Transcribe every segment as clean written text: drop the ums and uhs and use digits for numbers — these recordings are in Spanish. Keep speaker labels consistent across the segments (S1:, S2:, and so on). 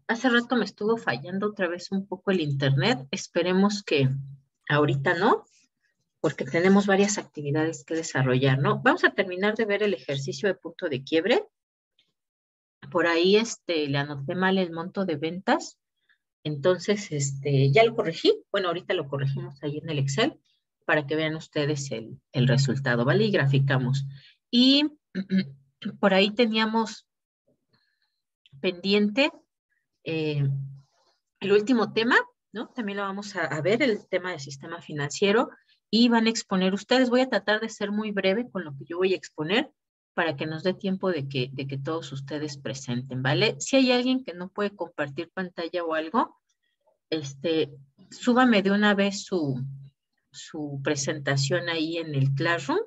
S1: Hace rato me estuvo fallando otra vez un poco el internet. Esperemos que ahorita no, porque tenemos varias actividades que desarrollar, ¿no? Vamos a terminar de ver el ejercicio de punto de quiebre. Por ahí le anoté mal el monto de ventas. Entonces, ya lo corregí. Bueno, ahorita lo corregimos ahí en el Excel para que vean ustedes el resultado, ¿vale? Y graficamos. Y por ahí teníamos pendiente eh, el último tema, ¿no? También lo vamos a ver, el tema del sistema financiero, y van a exponer ustedes. Voy a tratar de ser muy breve con lo que yo voy a exponer para que nos dé tiempo de que todos ustedes presenten, ¿vale? Si hay alguien que no puede compartir pantalla o algo, súbame de una vez su presentación ahí en el Classroom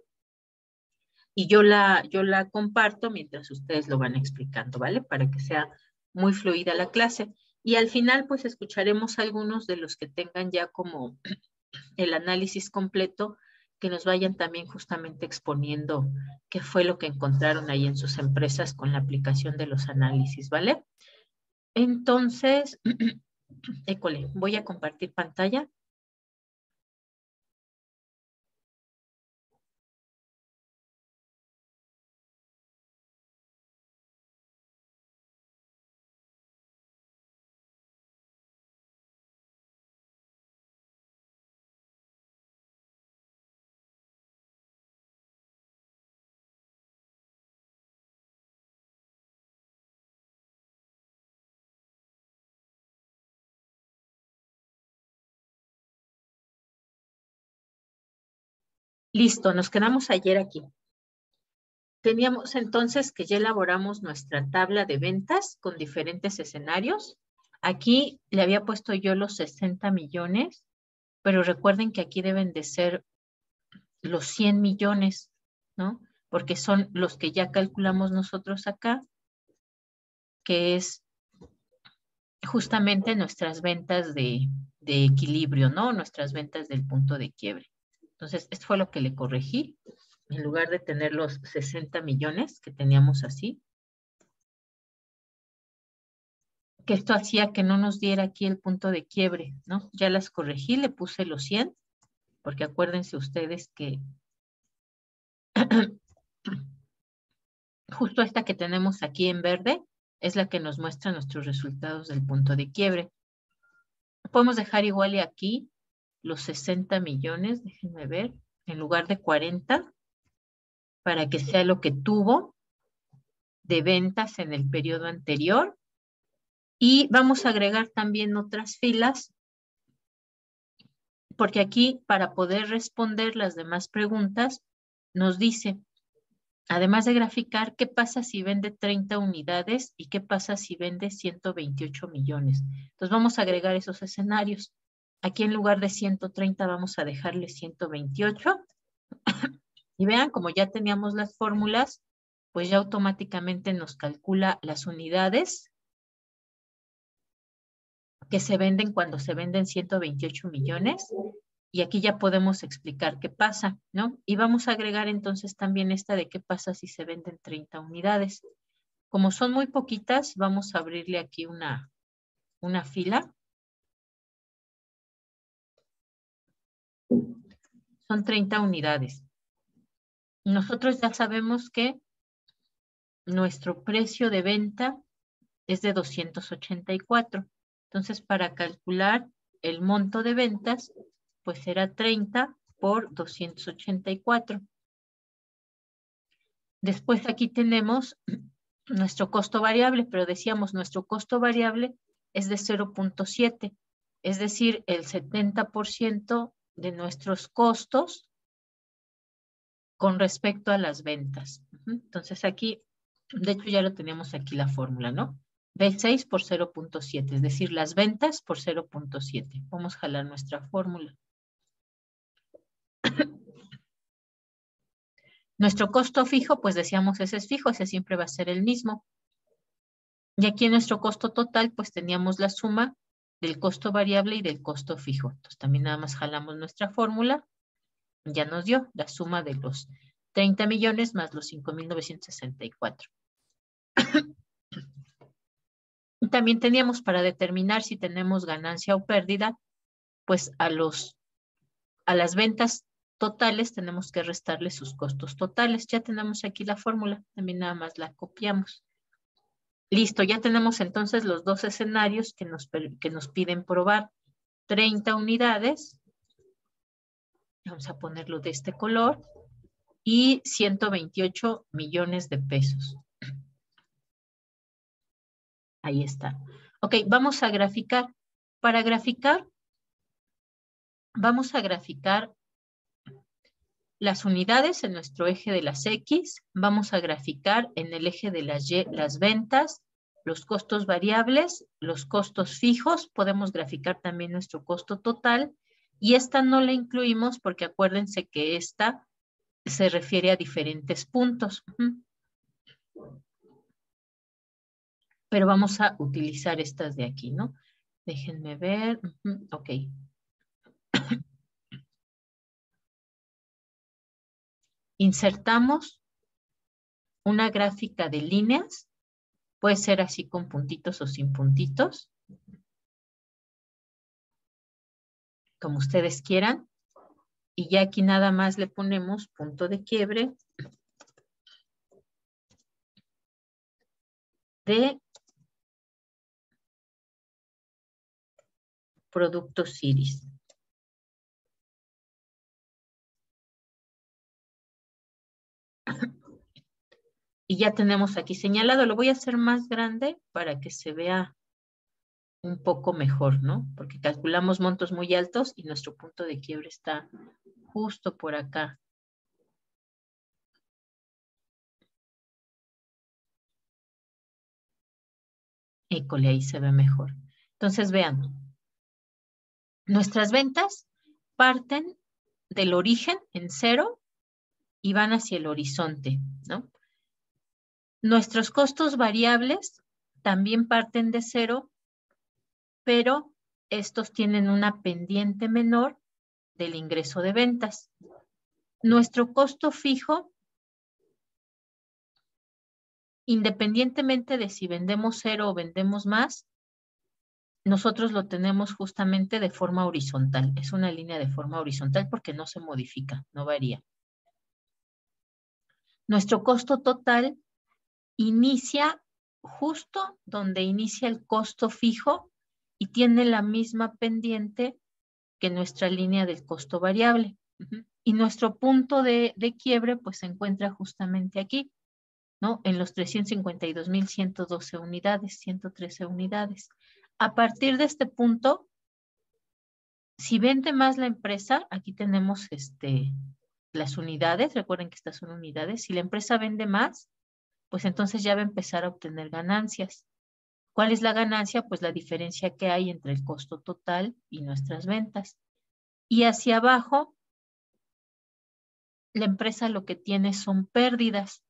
S1: y yo la comparto mientras ustedes lo van explicando, ¿vale? Para que sea muy fluida la clase. Y al final, pues escucharemos algunos de los que tengan ya como el análisis completo, que nos vayan también justamente exponiendo qué fue lo que encontraron ahí en sus empresas con la aplicación de los análisis, ¿vale? Entonces, école, voy a compartir pantalla. Listo, nos quedamos ayer aquí. Teníamos entonces que ya elaboramos nuestra tabla de ventas con diferentes escenarios. Aquí le había puesto yo los 60 millones, pero recuerden que aquí deben de ser los 100 millones, ¿no? Porque son los que ya calculamos nosotros acá, que es justamente nuestras ventas de equilibrio, ¿no? Nuestras ventas del punto de quiebre. Entonces, esto fue lo que le corregí. En lugar de tener los 60 millones que teníamos así, que esto hacía que no nos diera aquí el punto de quiebre, ¿no? Ya las corregí, le puse los 100, porque acuérdense ustedes que justo esta que tenemos aquí en verde es la que nos muestra nuestros resultados del punto de quiebre. Podemos dejar igual y aquí los 60 millones, déjenme ver, en lugar de 40, para que sea lo que tuvo de ventas en el periodo anterior. Y vamos a agregar también otras filas, porque aquí para poder responder las demás preguntas nos dice, además de graficar, ¿qué pasa si vende 30 unidades y qué pasa si vende 128 millones? Entonces vamos a agregar esos escenarios. Aquí en lugar de 130 vamos a dejarle 128. Y vean, como ya teníamos las fórmulas, pues ya automáticamente nos calcula las unidades que se venden cuando se venden 128 millones. Y aquí ya podemos explicar qué pasa, ¿no? Y vamos a agregar entonces también esta de qué pasa si se venden 30 unidades. Como son muy poquitas, vamos a abrirle aquí una fila. Son 30 unidades. Nosotros ya sabemos que nuestro precio de venta es de 284. Entonces, para calcular el monto de ventas, pues será 30 por 284. Después aquí tenemos nuestro costo variable, pero decíamos nuestro costo variable es de 0.7, es decir, el 70% de nuestros costos con respecto a las ventas. Entonces aquí, de hecho ya lo teníamos aquí la fórmula, ¿no? B6 por 0.7, es decir, las ventas por 0.7. Vamos a jalar nuestra fórmula. Nuestro costo fijo, pues decíamos ese es fijo, ese siempre va a ser el mismo. Y aquí en nuestro costo total, pues teníamos la suma del costo variable y del costo fijo. Entonces también nada más jalamos nuestra fórmula. Ya nos dio la suma de los 30 millones más los 5.964. Y también teníamos para determinar si tenemos ganancia o pérdida, pues a las ventas totales tenemos que restarle sus costos totales. Ya tenemos aquí la fórmula, también nada más la copiamos. Listo, ya tenemos entonces los dos escenarios que nos piden probar. 30 unidades, vamos a ponerlo de este color, y 128 millones de pesos. Ahí está. Ok, vamos a graficar. Para graficar, vamos a graficar las unidades en nuestro eje de las X, vamos a graficar en el eje de las Y las ventas, los costos variables, los costos fijos, podemos graficar también nuestro costo total, y esta no la incluimos porque acuérdense que esta se refiere a diferentes puntos. Pero vamos a utilizar estas de aquí, ¿no? Déjenme ver. Ok. Insertamos una gráfica de líneas. Puede ser así con puntitos o sin puntitos, como ustedes quieran. Y ya aquí nada más le ponemos punto de quiebre de productos Iris. Y ya tenemos aquí señalado. Lo voy a hacer más grande para que se vea un poco mejor, ¿no? Porque calculamos montos muy altos y nuestro punto de quiebre está justo por acá. École, ahí se ve mejor. Entonces, vean, nuestras ventas parten del origen en 0 y van hacia el horizonte, ¿no? Nuestros costos variables también parten de 0, pero estos tienen una pendiente menor del ingreso de ventas. Nuestro costo fijo, independientemente de si vendemos 0 o vendemos más, nosotros lo tenemos justamente de forma horizontal. Es una línea de forma horizontal porque no se modifica, no varía. Nuestro costo total inicia justo donde inicia el costo fijo y tiene la misma pendiente que nuestra línea del costo variable. Y nuestro punto de quiebre pues se encuentra justamente aquí, ¿no? En los 352,112 unidades, 113 unidades. A partir de este punto, si vende más la empresa, aquí tenemos las unidades, recuerden que estas son unidades, si la empresa vende más, pues entonces ya va a empezar a obtener ganancias. ¿Cuál es la ganancia? Pues la diferencia que hay entre el costo total y nuestras ventas. Y hacia abajo, la empresa lo que tiene son pérdidas.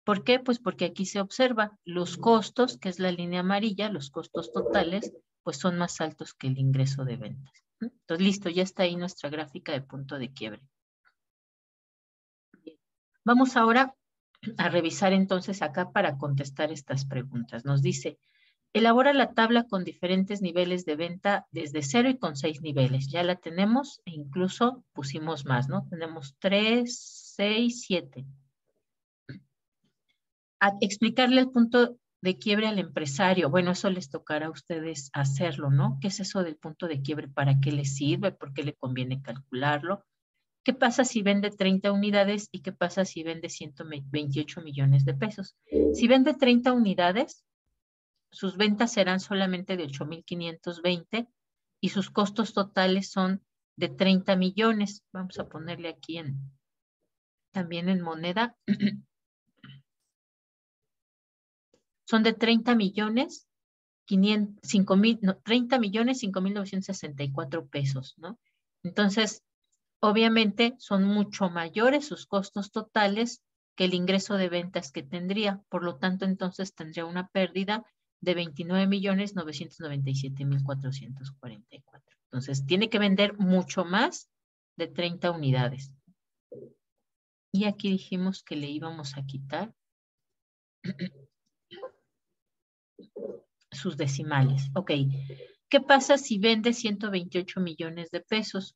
S1: ¿Por qué? Pues porque aquí se observa los costos, que es la línea amarilla, los costos totales, pues son más altos que el ingreso de ventas. Entonces, listo, ya está ahí nuestra gráfica de punto de quiebre. Vamos ahora a revisar entonces acá para contestar estas preguntas. Nos dice, elabora la tabla con diferentes niveles de venta desde 0 y con 6 niveles. Ya la tenemos e incluso pusimos más, ¿no? Tenemos 3, 6, 7. A explicarle el punto de quiebre al empresario. Bueno, eso les tocará a ustedes hacerlo, ¿no? ¿Qué es eso del punto de quiebre? ¿Para qué les sirve? ¿Por qué le conviene calcularlo? ¿Qué pasa si vende 30 unidades y qué pasa si vende 128 millones de pesos? Si vende 30 unidades, sus ventas serán solamente de 8,520 y sus costos totales son de 30 millones. Vamos a ponerle aquí también en moneda. Son de 30 millones, 30 millones, 5,964 pesos, ¿no? Entonces, obviamente son mucho mayores sus costos totales que el ingreso de ventas que tendría. Por lo tanto, entonces tendría una pérdida de 29,997,444. Entonces, tiene que vender mucho más de 30 unidades. Y aquí dijimos que le íbamos a quitar sus decimales. Ok. ¿Qué pasa si vende 128 millones de pesos?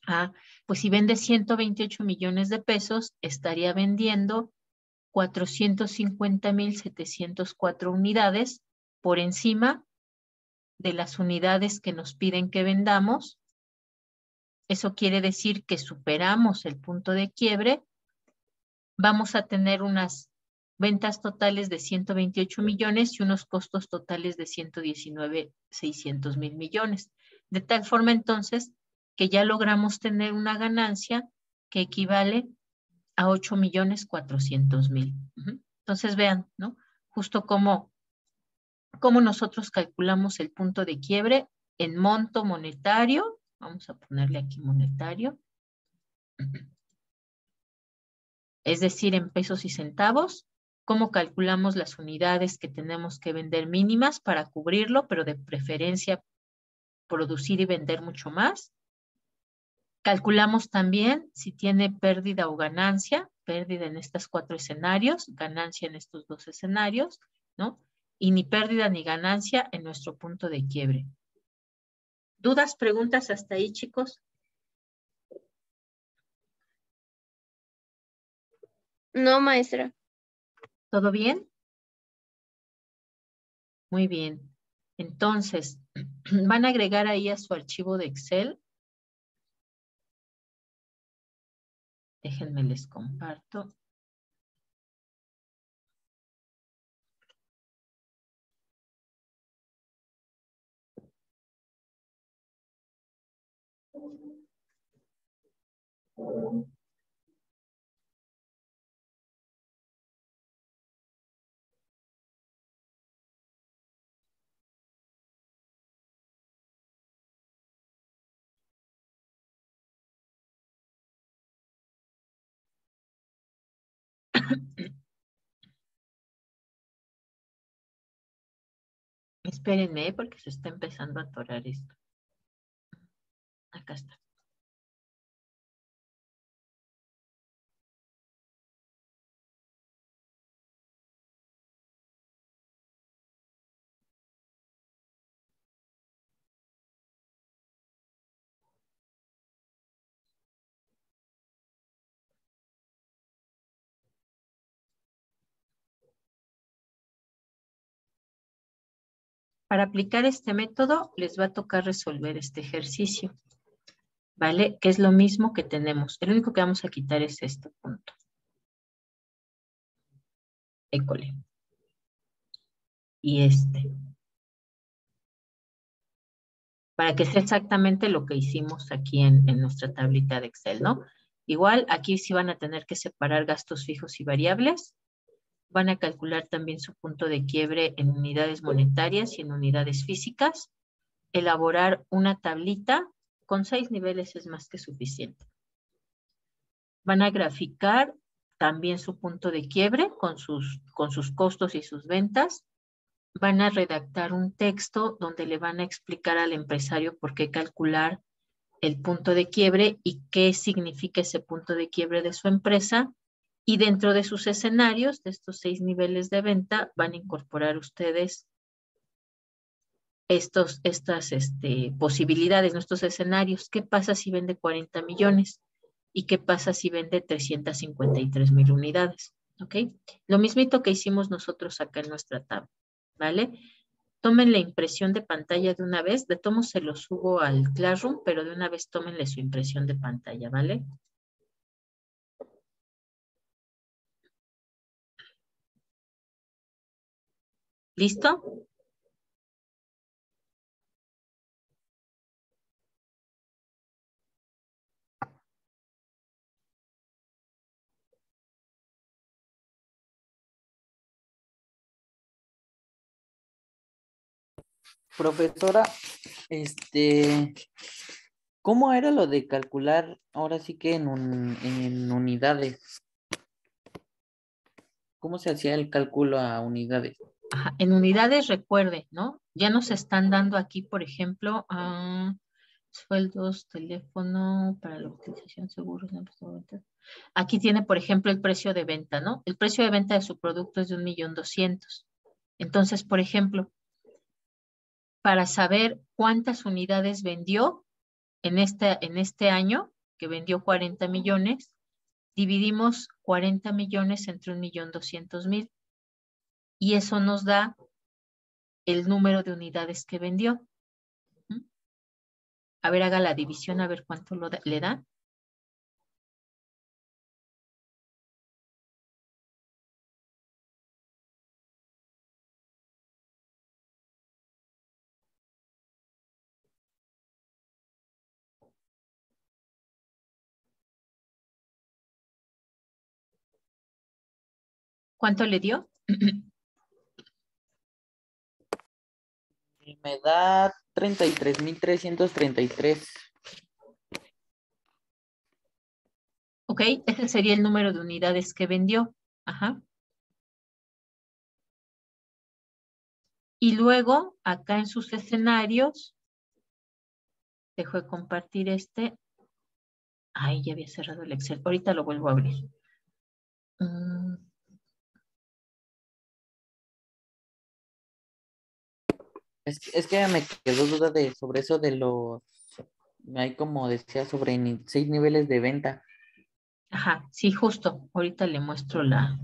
S1: Ah, pues si vende 128 millones de pesos, estaría vendiendo 450,704 unidades por encima de las unidades que nos piden que vendamos. Eso quiere decir que superamos el punto de quiebre. Vamos a tener unas ventas totales de 128 millones y unos costos totales de 119,600,000 millones. De tal forma entonces que ya logramos tener una ganancia que equivale a 8,400,000. Entonces vean, ¿no? Justo como nosotros calculamos el punto de quiebre en monto monetario. Vamos a ponerle aquí monetario. Es decir, en pesos y centavos. Cómo calculamos las unidades que tenemos que vender mínimas para cubrirlo, pero de preferencia producir y vender mucho más. Calculamos también si tiene pérdida o ganancia, pérdida en estos 4 escenarios, ganancia en estos 2 escenarios, ¿no? Y ni pérdida ni ganancia en nuestro punto de quiebre. ¿Dudas, preguntas hasta ahí, chicos?
S2: No, maestra.
S1: ¿Todo bien? Muy bien. Entonces, van a agregar ahí a su archivo de Excel. Déjenme les comparto. Espérenme, porque se está empezando a atorar esto. Acá está. Para aplicar este método, les va a tocar resolver este ejercicio, ¿vale? Que es lo mismo que tenemos. El único que vamos a quitar es este punto. École. Y este. Para que sea exactamente lo que hicimos aquí en nuestra tablita de Excel, ¿no? Igual, aquí sí van a tener que separar gastos fijos y variables. Van a calcular también su punto de quiebre en unidades monetarias y en unidades físicas. Elaborar una tablita con 6 niveles es más que suficiente. Van a graficar también su punto de quiebre con sus costos y sus ventas. Van a redactar un texto donde le van a explicar al empresario por qué calcular el punto de quiebre y qué significa ese punto de quiebre de su empresa. Y dentro de sus escenarios, de estos 6 niveles de venta, van a incorporar ustedes estas posibilidades, nuestros escenarios. ¿Qué pasa si vende 40 millones? ¿Y qué pasa si vende 353,000 unidades? ¿Ok? Lo mismito que hicimos nosotros acá en nuestra tabla, ¿vale? Tomen la impresión de pantalla de una vez. De tomo se lo subo al Classroom, pero de una vez tómenle su impresión de pantalla, ¿vale? ¿Listo?
S3: Profesora, ¿cómo era lo de calcular ahora sí que en unidades? ¿Cómo se hacía el cálculo a unidades?
S1: Ajá, en unidades, recuerde, ¿no? Ya nos están dando aquí, por ejemplo, sueldos, teléfono, para la utilización, seguros. Aquí tiene, por ejemplo, el precio de venta, ¿no? El precio de venta de su producto es de 1,200,000. Entonces, por ejemplo, para saber cuántas unidades vendió en este año, que vendió 40 millones, dividimos 40 millones entre 1.200.000 y eso nos da el número de unidades que vendió. A ver, haga la división, a ver cuánto le da. ¿Cuánto le dio?
S3: Me da 33,333.
S1: Ok, ese sería el número de unidades que vendió. Ajá. Y luego, acá en sus escenarios, dejo de compartir este. Ay, ya había cerrado el Excel. Ahorita lo vuelvo a abrir.
S3: Es que me quedó duda sobre eso de los, hay como decía, sobre 6 niveles de venta.
S1: Ajá, sí, justo. Ahorita le muestro la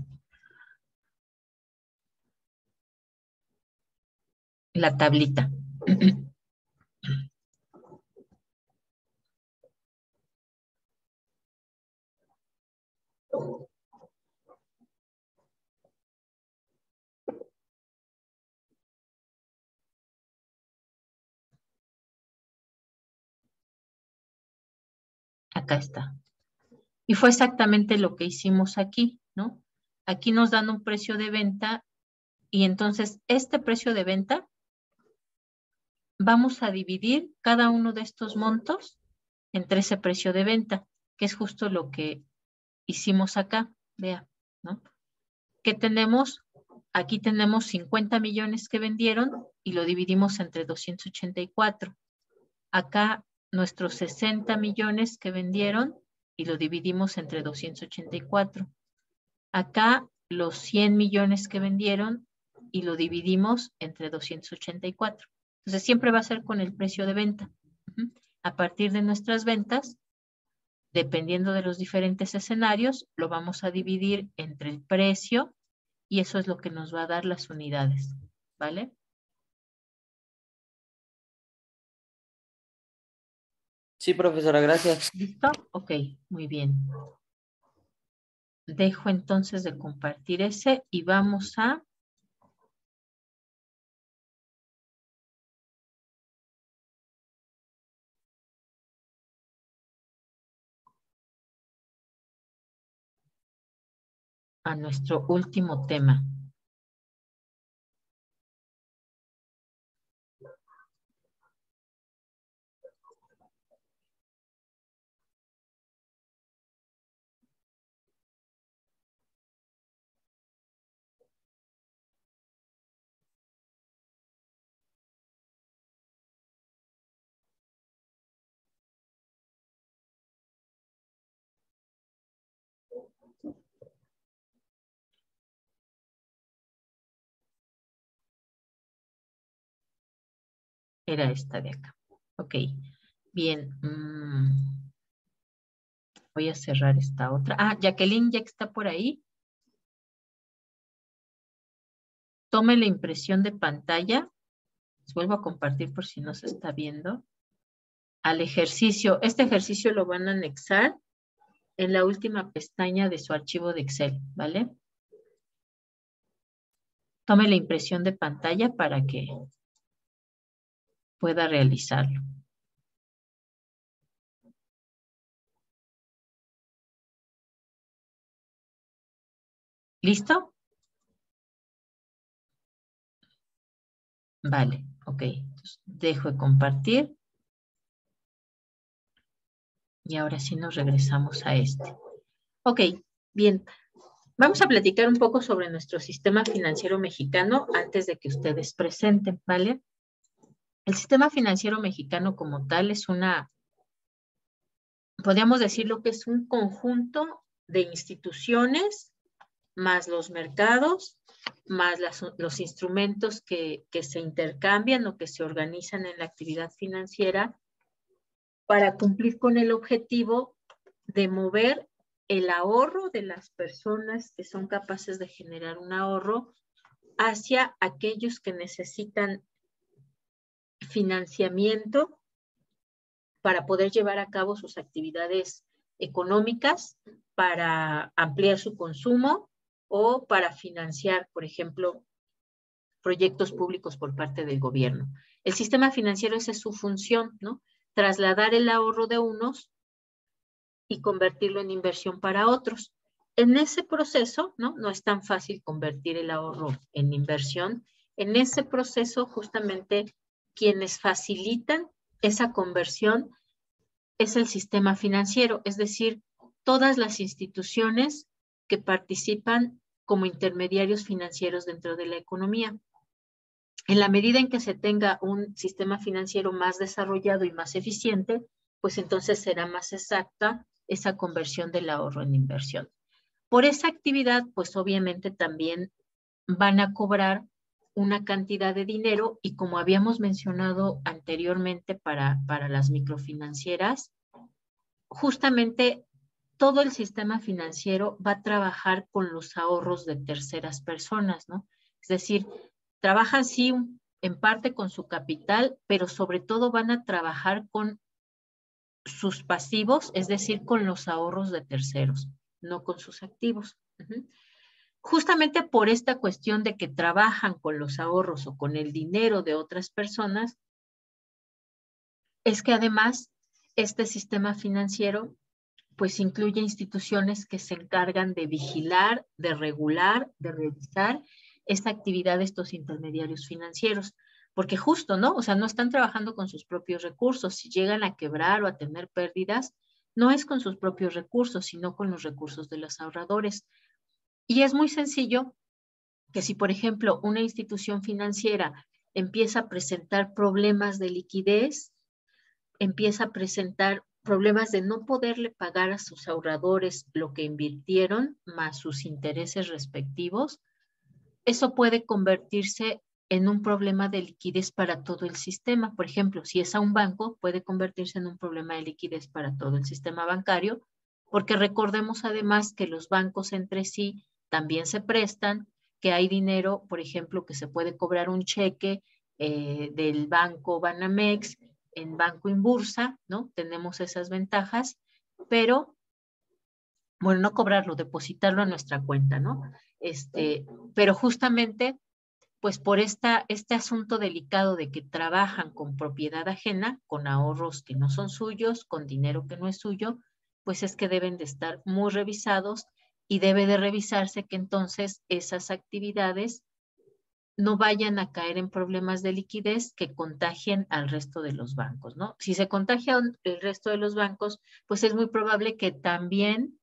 S1: tablita. Acá está. Y fue exactamente lo que hicimos aquí, ¿no? Aquí nos dan un precio de venta y entonces este precio de venta vamos a dividir cada uno de estos montos entre ese precio de venta, que es justo lo que hicimos acá. Vea, ¿no? ¿Qué tenemos? Aquí tenemos 50 millones que vendieron y lo dividimos entre 284. Acá nuestros 60 millones que vendieron y lo dividimos entre 284. Acá los 100 millones que vendieron y lo dividimos entre 284. Entonces siempre va a ser con el precio de venta. A partir de nuestras ventas, dependiendo de los diferentes escenarios, lo vamos a dividir entre el precio y eso es lo que nos va a dar las unidades, ¿vale?
S3: Sí, profesora, gracias.
S1: ¿Listo? Ok, muy bien. Dejo entonces de compartir ese y vamos a nuestro último tema. Era esta de acá. Ok, bien. Voy a cerrar esta otra. Jacqueline ya está por ahí. Tome la impresión de pantalla. Les vuelvo a compartir por si no se está viendo. Al ejercicio. Este ejercicio lo van a anexar en la última pestaña de su archivo de Excel, ¿vale? Tome la impresión de pantalla para que pueda realizarlo. ¿Listo? Vale, ok. Entonces, dejo de compartir. Y ahora sí nos regresamos a este. Ok, bien. Vamos a platicar un poco sobre nuestro sistema financiero mexicano antes de que ustedes presenten, ¿vale? El sistema financiero mexicano como tal es podríamos decirlo que es un conjunto de instituciones más los mercados, más los instrumentos que se intercambian o que se organizan en la actividad financiera para cumplir con el objetivo de mover el ahorro de las personas que son capaces de generar un ahorro hacia aquellos que necesitan financiamiento para poder llevar a cabo sus actividades económicas, para ampliar su consumo o para financiar, por ejemplo, proyectos públicos por parte del gobierno. El sistema financiero, esa es su función, ¿no? Trasladar el ahorro de unos y convertirlo en inversión para otros. En ese proceso, ¿no? No es tan fácil convertir el ahorro en inversión. En ese proceso, justamente, quienes facilitan esa conversión es el sistema financiero, es decir, todas las instituciones que participan como intermediarios financieros dentro de la economía. En la medida en que se tenga un sistema financiero más desarrollado y más eficiente, pues entonces será más exacta esa conversión del ahorro en inversión. Por esa actividad, pues obviamente también van a cobrar una cantidad de dinero y como habíamos mencionado anteriormente para las microfinancieras, justamente todo el sistema financiero va a trabajar con los ahorros de terceras personas, ¿no? Es decir, trabajan sí en parte con su capital, pero sobre todo van a trabajar con sus pasivos, es decir, con los ahorros de terceros, no con sus activos. Justamente por esta cuestión de que trabajan con los ahorros o con el dinero de otras personas, es que además este sistema financiero pues incluye instituciones que se encargan de vigilar, de regular, de revisar esta actividad de estos intermediarios financieros. Porque justo, ¿no? O sea, no están trabajando con sus propios recursos. Si llegan a quebrar o a tener pérdidas, no es con sus propios recursos, sino con los recursos de los ahorradores. Y es muy sencillo que si, por ejemplo, una institución financiera empieza a presentar problemas de liquidez, empieza a presentar problemas de no poderle pagar a sus ahorradores lo que invirtieron más sus intereses respectivos, eso puede convertirse en un problema de liquidez para todo el sistema. Por ejemplo, si es a un banco, puede convertirse en un problema de liquidez para todo el sistema bancario, porque recordemos además que los bancos entre sí también se prestan, que hay dinero, por ejemplo, que se puede cobrar un cheque del banco Banamex en Banco Inbursa, ¿no? Tenemos esas ventajas, pero, bueno, no cobrarlo, depositarlo a nuestra cuenta, ¿no? Pero justamente, pues por este asunto delicado de que trabajan con propiedad ajena, con ahorros que no son suyos, con dinero que no es suyo, pues es que deben de estar muy revisados y debe de revisarse que entonces esas actividades no vayan a caer en problemas de liquidez que contagien al resto de los bancos, ¿no? Si se contagia el resto de los bancos, pues es muy probable que también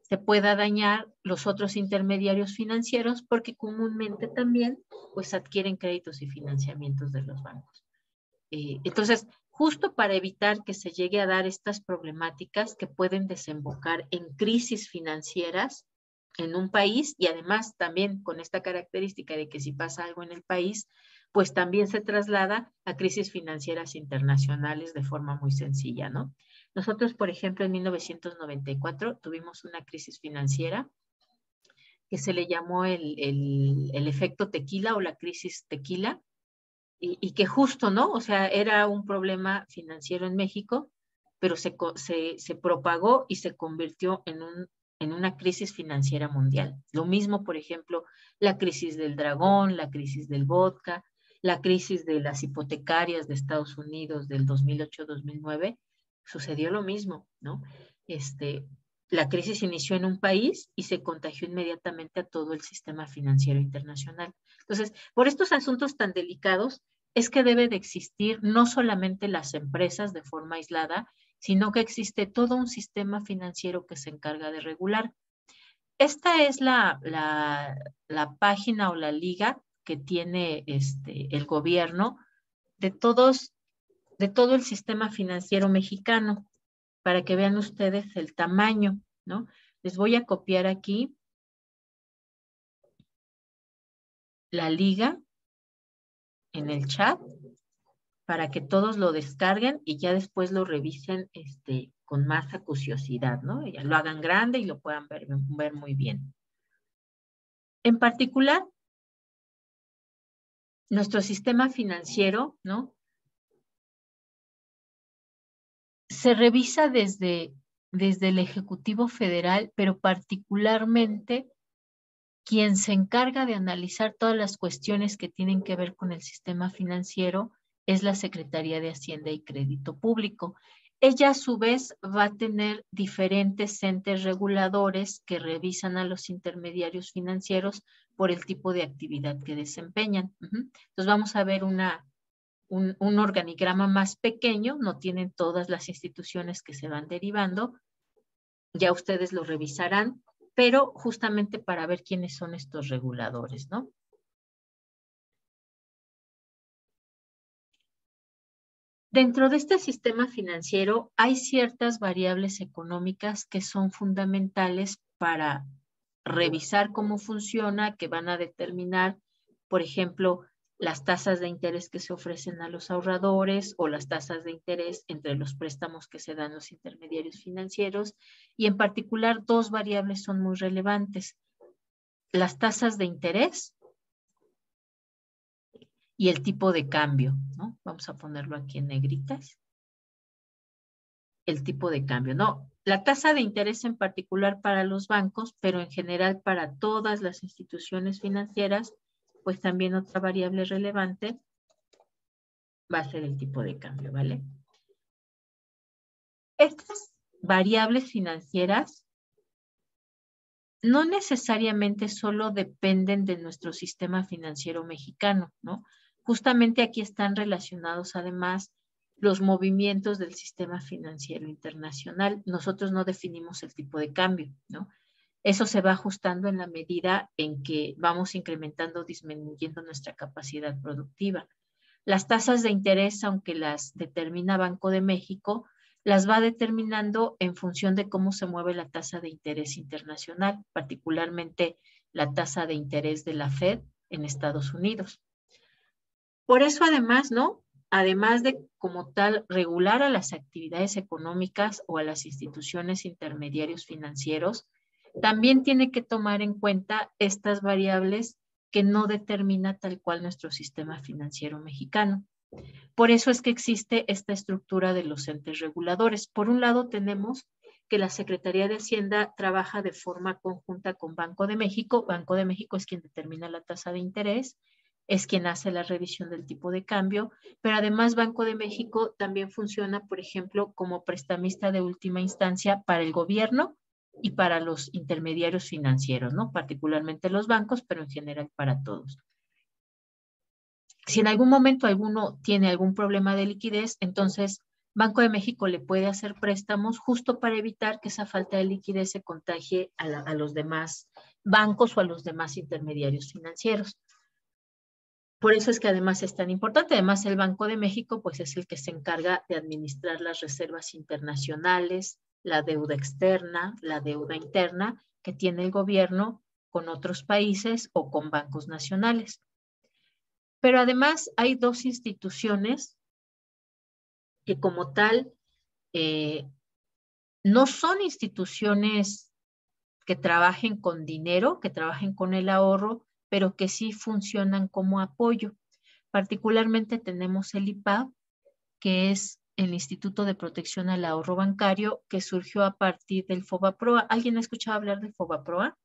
S1: se pueda dañar los otros intermediarios financieros porque comúnmente también pues adquieren créditos y financiamientos de los bancos. Entonces, justo para evitar que se llegue a dar estas problemáticas que pueden desembocar en crisis financieras en un país y además también con esta característica de que si pasa algo en el país, pues también se traslada a crisis financieras internacionales de forma muy sencilla, ¿no? Nosotros, por ejemplo, en 1994 tuvimos una crisis financiera que se le llamó el efecto tequila o la crisis tequila, y que justo, ¿no? O sea, era un problema financiero en México, pero se propagó y se convirtió en una crisis financiera mundial. Lo mismo, por ejemplo, la crisis del dragón, la crisis del vodka, la crisis de las hipotecarias de Estados Unidos del 2008-2009, sucedió lo mismo, ¿no? La crisis inició en un país y se contagió inmediatamente a todo el sistema financiero internacional. Entonces, por estos asuntos tan delicados, es que debe de existir no solamente las empresas de forma aislada, sino que existe todo un sistema financiero que se encarga de regular. Esta es la página o la liga que tiene el gobierno de todo el sistema financiero mexicano, para que vean ustedes el tamaño, ¿no? Les voy a copiar aquí la liga en el chat para que todos lo descarguen y ya después lo revisen con más acuciosidad, ¿no? Ya lo hagan grande y lo puedan ver muy bien. En particular, nuestro sistema financiero, ¿no? Se revisa desde el Ejecutivo Federal, pero particularmente quien se encarga de analizar todas las cuestiones que tienen que ver con el sistema financiero es la Secretaría de Hacienda y Crédito Público. Ella a su vez va a tener diferentes entes reguladores que revisan a los intermediarios financieros por el tipo de actividad que desempeñan. Entonces vamos a ver un organigrama más pequeño, no tienen todas las instituciones que se van derivando, ya ustedes lo revisarán, pero justamente para ver quiénes son estos reguladores, ¿no? Dentro de este sistema financiero hay ciertas variables económicas que son fundamentales para revisar cómo funciona, que van a determinar, por ejemplo, las tasas de interés que se ofrecen a los ahorradores o las tasas de interés entre los préstamos que se dan los intermediarios financieros. Y en particular, dos variables son muy relevantes: las tasas de interés y el tipo de cambio, ¿no? Vamos a ponerlo aquí en negritas. El tipo de cambio, ¿no? La tasa de interés en particular para los bancos, pero en general para todas las instituciones financieras, pues también otra variable relevante va a ser el tipo de cambio, ¿vale? Estas variables financieras no necesariamente solo dependen de nuestro sistema financiero mexicano, ¿no? Justamente aquí están relacionados además los movimientos del sistema financiero internacional. Nosotros no definimos el tipo de cambio, ¿no? Eso se va ajustando en la medida en que vamos incrementando o disminuyendo nuestra capacidad productiva. Las tasas de interés, aunque las determina Banco de México, las va determinando en función de cómo se mueve la tasa de interés internacional, particularmente la tasa de interés de la Fed en Estados Unidos. Por eso además, ¿no? Además de como tal regular a las actividades económicas o a las instituciones intermediarios financieros, también tiene que tomar en cuenta estas variables que no determina tal cual nuestro sistema financiero mexicano. Por eso es que existe esta estructura de los entes reguladores. Por un lado tenemos que la Secretaría de Hacienda trabaja de forma conjunta con Banco de México. Banco de México es quien determina la tasa de interés, es quien hace la revisión del tipo de cambio, pero además Banco de México también funciona, por ejemplo, como prestamista de última instancia para el gobierno y para los intermediarios financieros, ¿no? Particularmente los bancos, pero en general para todos. Si en algún momento alguno tiene algún problema de liquidez, entonces Banco de México le puede hacer préstamos justo para evitar que esa falta de liquidez se contagie a los demás bancos o a los demás intermediarios financieros. Por eso es que además es tan importante. Además, el Banco de México pues es el que se encarga de administrar las reservas internacionales, la deuda externa, la deuda interna que tiene el gobierno con otros países o con bancos nacionales. Pero además hay dos instituciones que como tal no son instituciones que trabajen con dinero, que trabajen con el ahorro, pero que sí funcionan como apoyo. Particularmente tenemos el IPAB, que es el Instituto de Protección al Ahorro Bancario, que surgió a partir del FOBAPROA. ¿Alguien ha escuchado hablar del FOBAPROA?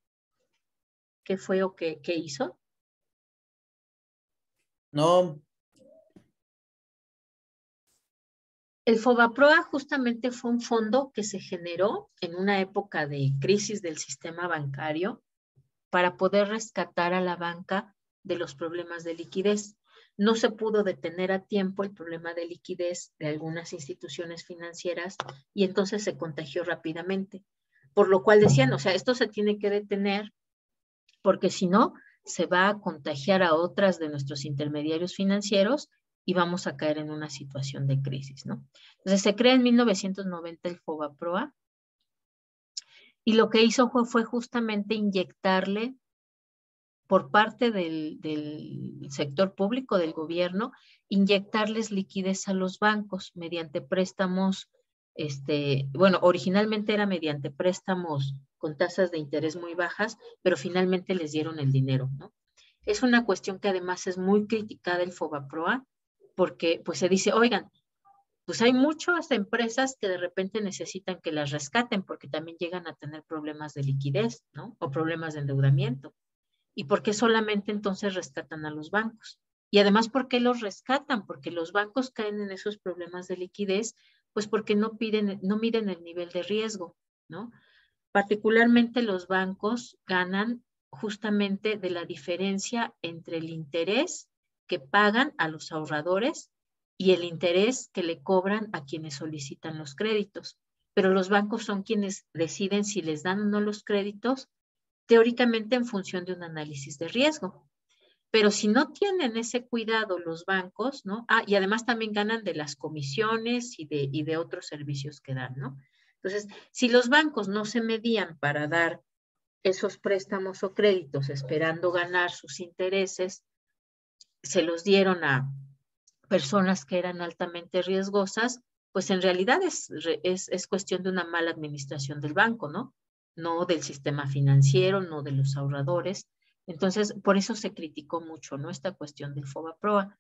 S1: ¿Qué fue o qué hizo?
S3: No.
S1: El FOBAPROA justamente fue un fondo que se generó en una época de crisis del sistema bancario para poder rescatar a la banca de los problemas de liquidez. No se pudo detener a tiempo el problema de liquidez de algunas instituciones financieras y entonces se contagió rápidamente. Por lo cual decían, o sea, esto se tiene que detener porque si no, se va a contagiar a otras de nuestros intermediarios financieros y vamos a caer en una situación de crisis, ¿no? Entonces se crea en 1990 el FOBAPROA y lo que hizo fue justamente inyectarle por parte del sector público, del gobierno, inyectarles liquidez a los bancos mediante préstamos, bueno, originalmente era mediante préstamos con tasas de interés muy bajas, pero finalmente les dieron el dinero, ¿no? Es una cuestión que además es muy criticada el FOBAPROA, porque pues se dice, oigan, pues hay muchas empresas que de repente necesitan que las rescaten porque también llegan a tener problemas de liquidez, ¿no? O problemas de endeudamiento. ¿Y por qué solamente entonces rescatan a los bancos? Y además, ¿por qué los rescatan? Porque los bancos caen en esos problemas de liquidez, pues porque no miden el nivel de riesgo, ¿no? Particularmente los bancos ganan justamente de la diferencia entre el interés que pagan a los ahorradores y el interés que le cobran a quienes solicitan los créditos. Pero los bancos son quienes deciden si les dan o no los créditos, teóricamente en función de un análisis de riesgo. Pero si no tienen ese cuidado los bancos, ¿no? Y además también ganan de las comisiones y de otros servicios que dan, ¿no? Entonces, si los bancos no se medían para dar esos préstamos o créditos esperando ganar sus intereses, se los dieron a personas que eran altamente riesgosas, pues en realidad es cuestión de una mala administración del banco, ¿no? No del sistema financiero, no de los ahorradores. Entonces, por eso se criticó mucho, ¿no? Esta cuestión del FOBAPROA.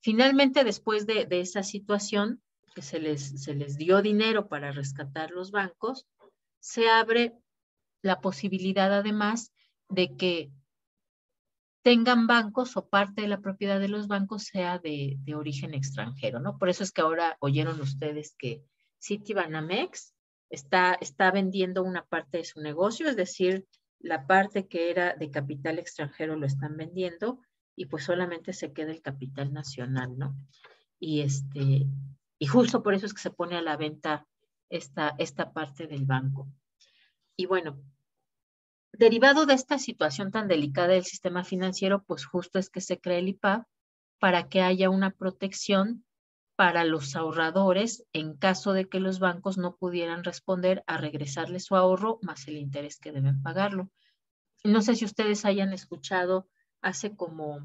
S1: Finalmente, después de esa situación, que se les dio dinero para rescatar los bancos, se abre la posibilidad además de que tengan bancos o parte de la propiedad de los bancos sea de origen extranjero, ¿no? Por eso es que ahora oyeron ustedes que Citibanamex está vendiendo una parte de su negocio, es decir, la parte que era de capital extranjero lo están vendiendo y pues solamente se queda el capital nacional, ¿no? Y justo por eso es que se pone a la venta esta parte del banco. Y bueno, derivado de esta situación tan delicada del sistema financiero, pues justo es que se crea el IPAB para que haya una protección para los ahorradores en caso de que los bancos no pudieran responder a regresarles su ahorro más el interés que deben pagarlo. No sé si ustedes hayan escuchado hace como,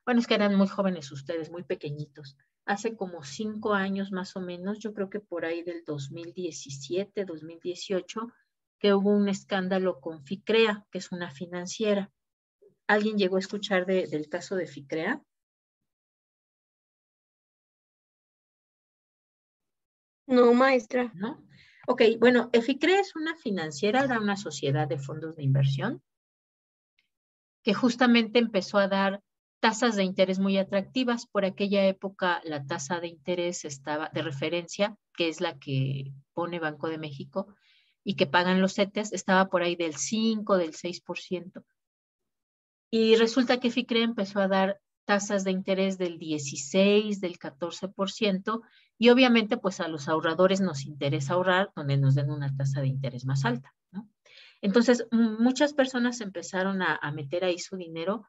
S1: bueno, es que eran muy jóvenes ustedes, muy pequeñitos, hace como 5 años más o menos, yo creo que por ahí del 2017, 2018, que hubo un escándalo con FICREA, que es una financiera. ¿Alguien llegó a escuchar del caso de FICREA?
S2: No, maestra.
S1: ¿No? Ok, bueno, FICREA es una financiera, era una sociedad de fondos de inversión que justamente empezó a dar tasas de interés muy atractivas. Por aquella época la tasa de interés estaba de referencia, que es la que pone Banco de México y que pagan los CETES, estaba por ahí del 5, del 6%. Y resulta que FICREA empezó a dar tasas de interés del 16, del 14%, y obviamente pues a los ahorradores nos interesa ahorrar donde nos den una tasa de interés más alta, ¿no? Entonces, muchas personas empezaron a meter ahí su dinero,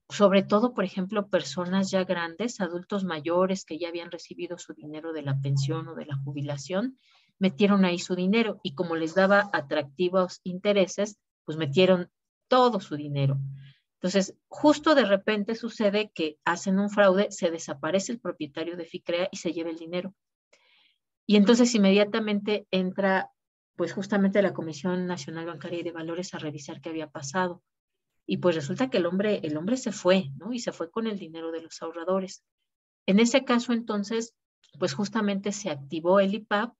S1: sobre todo, por ejemplo, personas ya grandes, adultos mayores que ya habían recibido su dinero de la pensión o de la jubilación, metieron ahí su dinero y como les daba atractivos intereses, pues metieron todo su dinero. Entonces, justo de repente sucede que hacen un fraude, se desaparece el propietario de FICREA y se lleva el dinero. Y entonces inmediatamente entra, pues justamente la Comisión Nacional Bancaria y de Valores a revisar qué había pasado. Y pues resulta que el hombre se fue, ¿no? Y se fue con el dinero de los ahorradores. En ese caso, entonces, pues justamente se activó el IPAB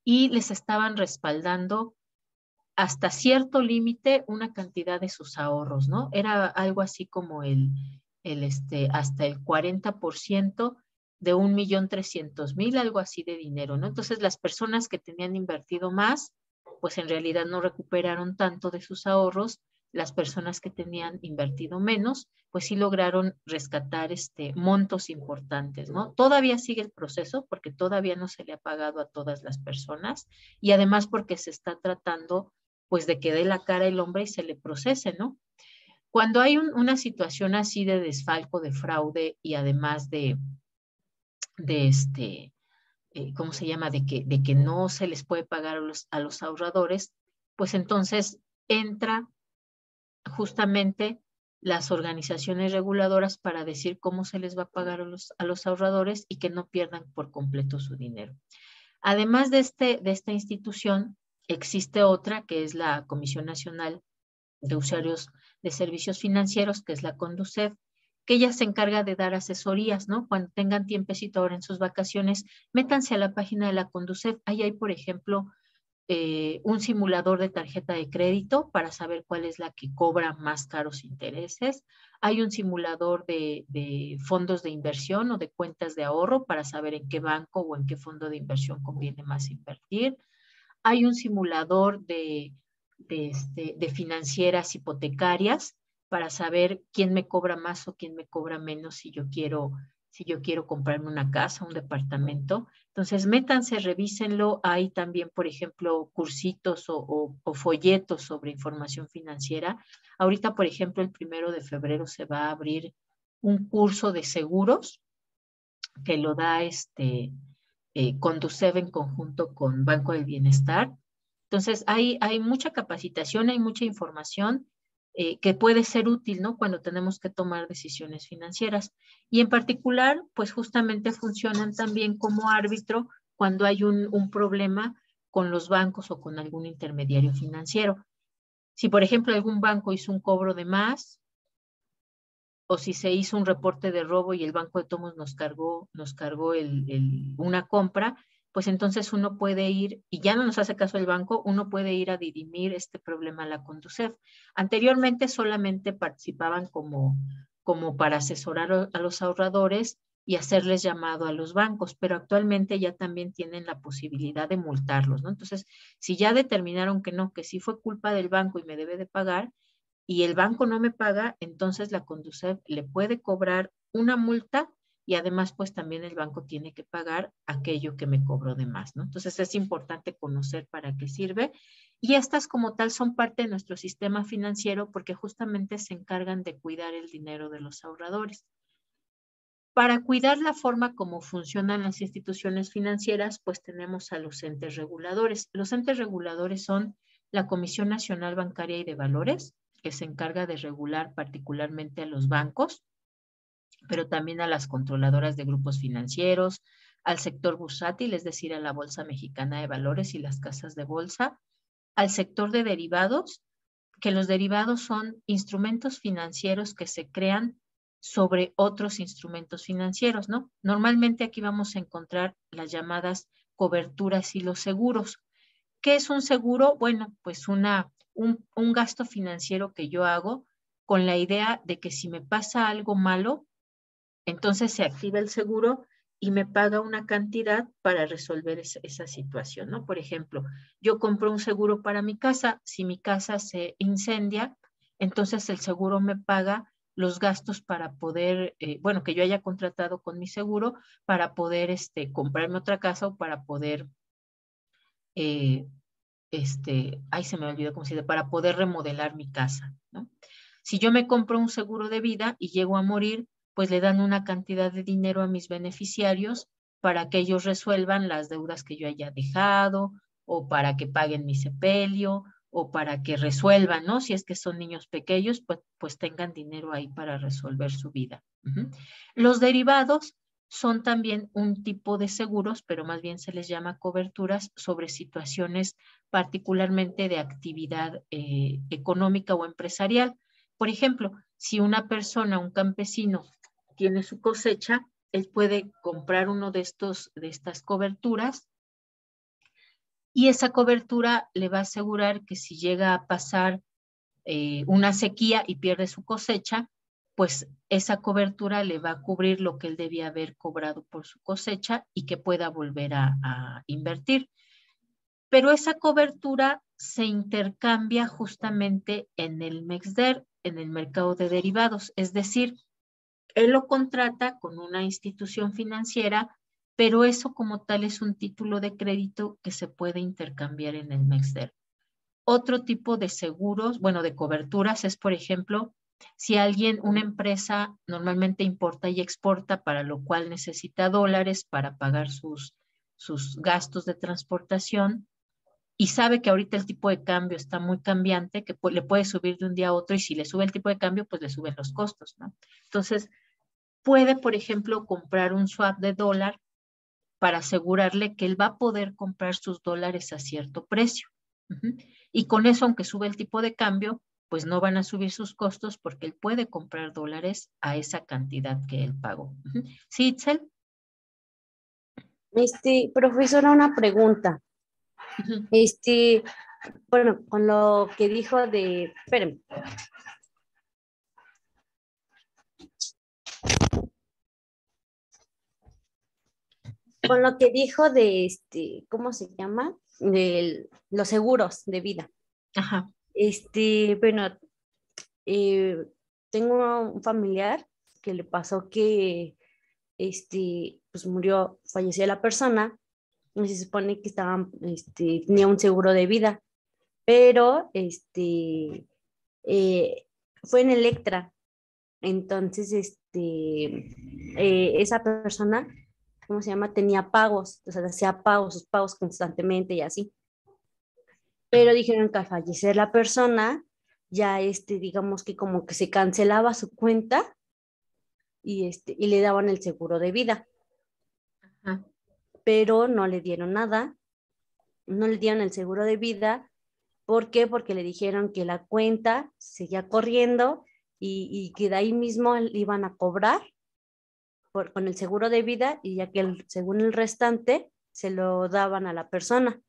S1: y les estaban respaldando hasta cierto límite una cantidad de sus ahorros, ¿no? Era algo así como hasta el 40% de 1.300.000, algo así de dinero, ¿no? Entonces las personas que tenían invertido más, pues en realidad no recuperaron tanto de sus ahorros. Las personas que tenían invertido menos, pues sí lograron rescatar montos importantes, ¿no? Todavía sigue el proceso porque todavía no se le ha pagado a todas las personas y además porque se está tratando pues de que dé la cara el hombre y se le procese, ¿no? Cuando hay una situación así de desfalco, de fraude y además ¿cómo se llama? De que no se les puede pagar a los ahorradores, pues entonces entra justamente las organizaciones reguladoras para decir cómo se les va a pagar a los ahorradores y que no pierdan por completo su dinero. Además de esta institución, existe otra que es la Comisión Nacional de Usuarios de Servicios Financieros, que es la CONDUCEF, que ella se encarga de dar asesorías, ¿no? Cuando tengan tiempecito ahora en sus vacaciones, métanse a la página de la CONDUCEF. Ahí hay, por ejemplo, un simulador de tarjeta de crédito para saber cuál es la que cobra más caros intereses. Hay un simulador de fondos de inversión o de cuentas de ahorro para saber en qué banco o en qué fondo de inversión conviene más invertir. Hay un simulador de financieras hipotecarias para saber quién me cobra más o quién me cobra menos si yo quiero comprarme una casa, un departamento. Entonces, métanse, revísenlo. Hay también, por ejemplo, cursitos o folletos sobre información financiera. Ahorita, por ejemplo, el 1 de febrero se va a abrir un curso de seguros que lo da Conducef en conjunto con Banco del Bienestar. Entonces, hay mucha capacitación, hay mucha información que puede ser útil, ¿no? Cuando tenemos que tomar decisiones financieras. Y en particular, pues justamente funcionan también como árbitro cuando hay un problema con los bancos o con algún intermediario financiero. Si, por ejemplo, algún banco hizo un cobro de más, o si se hizo un reporte de robo y el Banco de Tomos nos cargó una compra, pues entonces uno puede ir, y ya no nos hace caso el banco, uno puede ir a dirimir este problema a la CONDUCEF. Anteriormente solamente participaban como para asesorar a los ahorradores y hacerles llamado a los bancos, pero actualmente ya también tienen la posibilidad de multarlos, ¿no? Entonces, si ya determinaron que no, que sí fue culpa del banco y me debe de pagar, y el banco no me paga, entonces la CONDUCEF le puede cobrar una multa y además pues también el banco tiene que pagar aquello que me cobró de más, ¿no? Entonces es importante conocer para qué sirve y estas como tal son parte de nuestro sistema financiero porque justamente se encargan de cuidar el dinero de los ahorradores. Para cuidar la forma como funcionan las instituciones financieras, pues tenemos a los entes reguladores. Los entes reguladores son la Comisión Nacional Bancaria y de Valores, que se encarga de regular particularmente a los bancos, pero también a las controladoras de grupos financieros, al sector bursátil, es decir, a la Bolsa Mexicana de Valores y las casas de bolsa, al sector de derivados, que los derivados son instrumentos financieros que se crean sobre otros instrumentos financieros, ¿no? Normalmente aquí vamos a encontrar las llamadas coberturas y los seguros. ¿Qué es un seguro? Bueno, pues un gasto financiero que yo hago con la idea de que si me pasa algo malo, entonces se activa el seguro y me paga una cantidad para resolver esa situación, ¿no? Por ejemplo, yo compro un seguro para mi casa, si mi casa se incendia, entonces el seguro me paga los gastos para poder, bueno, que yo haya contratado con mi seguro para poder comprarme otra casa o para poder ay, se me olvidó cómo se dice, para poder remodelar mi casa, ¿no? Si yo me compro un seguro de vida y llego a morir, pues le dan una cantidad de dinero a mis beneficiarios para que ellos resuelvan las deudas que yo haya dejado o para que paguen mi sepelio o para que resuelvan, ¿no? Si es que son niños pequeños, pues tengan dinero ahí para resolver su vida. Los derivados son también un tipo de seguros, pero más bien se les llama coberturas sobre situaciones particularmente de actividad económica o empresarial. Por ejemplo, si una persona, un campesino, tiene su cosecha, él puede comprar uno de estas coberturas y esa cobertura le va a asegurar que si llega a pasar una sequía y pierde su cosecha, pues esa cobertura le va a cubrir lo que él debía haber cobrado por su cosecha y que pueda volver a invertir. Pero esa cobertura se intercambia justamente en el MEXDER, en el mercado de derivados, es decir, él lo contrata con una institución financiera, pero eso como tal es un título de crédito que se puede intercambiar en el MEXDER. Otro tipo de seguros, bueno, de coberturas es, por ejemplo, si una empresa normalmente importa y exporta, para lo cual necesita dólares para pagar sus gastos de transportación, y sabe que ahorita el tipo de cambio está muy cambiante, que le puede subir de un día a otro, y si le sube el tipo de cambio, pues le suben los costos, ¿no? Entonces, puede, por ejemplo, comprar un swap de dólar para asegurarle que él va a poder comprar sus dólares a cierto precio. Y con eso, aunque sube el tipo de cambio, pues no van a subir sus costos porque él puede comprar dólares a esa cantidad que él pagó. ¿Sí, Itzel?
S2: Profesora, una pregunta.
S1: Ujú.
S2: Bueno, con lo que dijo de, espérenme, con lo que dijo de ¿cómo se llama? De los seguros de vida.
S1: Ajá.
S2: Bueno, eh, tengo un familiar que le pasó que, pues murió, falleció la persona, y se supone que tenía un seguro de vida, pero, fue en Electra. Entonces, esa persona, ¿cómo se llama? Tenía pagos, o sea, hacía pagos, sus pagos constantemente y así. Pero dijeron que al fallecer la persona, ya digamos que como que se cancelaba su cuenta y le daban el seguro de vida,
S1: Ajá.
S2: pero no le dieron nada, no le dieron el seguro de vida. ¿Por qué? Porque le dijeron que la cuenta seguía corriendo y que de ahí mismo le iban a cobrar con el seguro de vida, y ya que según el restante se lo daban a la persona,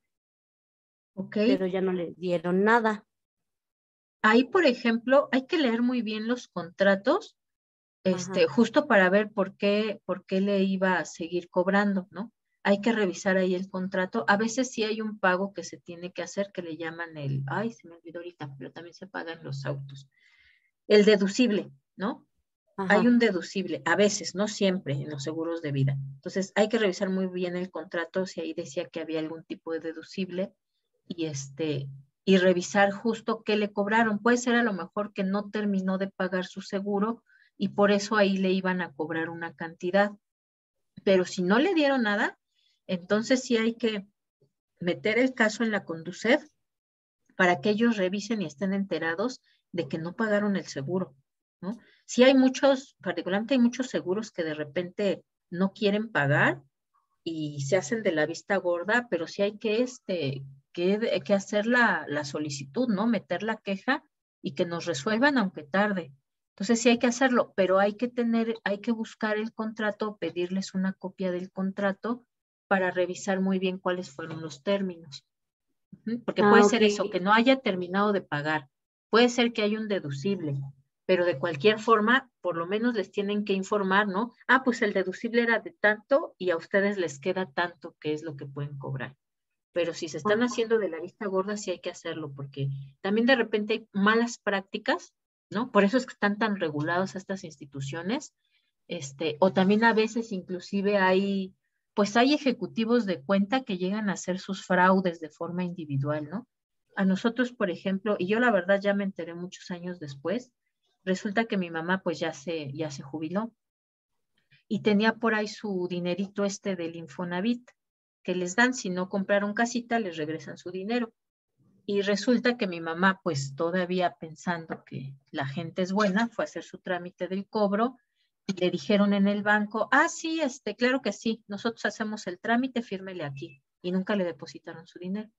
S1: Ok.
S2: pero ya no le dieron nada.
S1: Ahí, por ejemplo, hay que leer muy bien los contratos,
S2: Ajá.
S1: justo para ver por qué le iba a seguir cobrando, ¿no? Hay que revisar ahí el contrato. A veces sí hay un pago que se tiene que hacer que le llaman ay, se me olvidó ahorita, pero también se pagan los autos. El deducible, ¿no? Hay
S2: Ajá.
S1: un deducible, a veces, no siempre, en los seguros de vida. Entonces, hay que revisar muy bien el contrato, si ahí decía que había algún tipo de deducible, y y revisar justo qué le cobraron. Puede ser a lo mejor que no terminó de pagar su seguro y por eso ahí le iban a cobrar una cantidad. Pero si no le dieron nada, entonces sí hay que meter el caso en la Conducef para que ellos revisen y estén enterados de que no pagaron el seguro, ¿no? Sí hay muchos, particularmente hay muchos seguros que de repente no quieren pagar y se hacen de la vista gorda, pero sí hay que hacer la solicitud, ¿no? Meter la queja y que nos resuelvan aunque tarde. Entonces sí hay que hacerlo, pero hay que buscar el contrato, pedirles una copia del contrato para revisar muy bien cuáles fueron los términos. Porque puede
S2: Ah, ok.
S1: ser eso, que no haya terminado de pagar. Puede ser que haya un deducible, pero de cualquier forma, por lo menos les tienen que informar, ¿no? Ah, pues el deducible era de tanto y a ustedes les queda tanto, que es lo que pueden cobrar. Pero si se están
S2: Ah,
S1: haciendo de la vista gorda, sí hay que hacerlo, porque también de repente hay malas prácticas, ¿no? Por eso es que están tan regulados estas instituciones, o también a veces inclusive pues hay ejecutivos de cuenta que llegan a hacer sus fraudes de forma individual, ¿no? A nosotros, por ejemplo, y yo la verdad ya me enteré muchos años después, resulta que mi mamá pues ya se jubiló y tenía por ahí su dinerito del Infonavit, que les dan, si no compraron casita, les regresan su dinero. Y resulta que mi mamá, pues todavía pensando que la gente es buena, fue a hacer su trámite del cobro y le dijeron en el banco, ah, sí, claro que sí, nosotros hacemos el trámite, fírmele aquí. Y nunca le depositaron su dinero.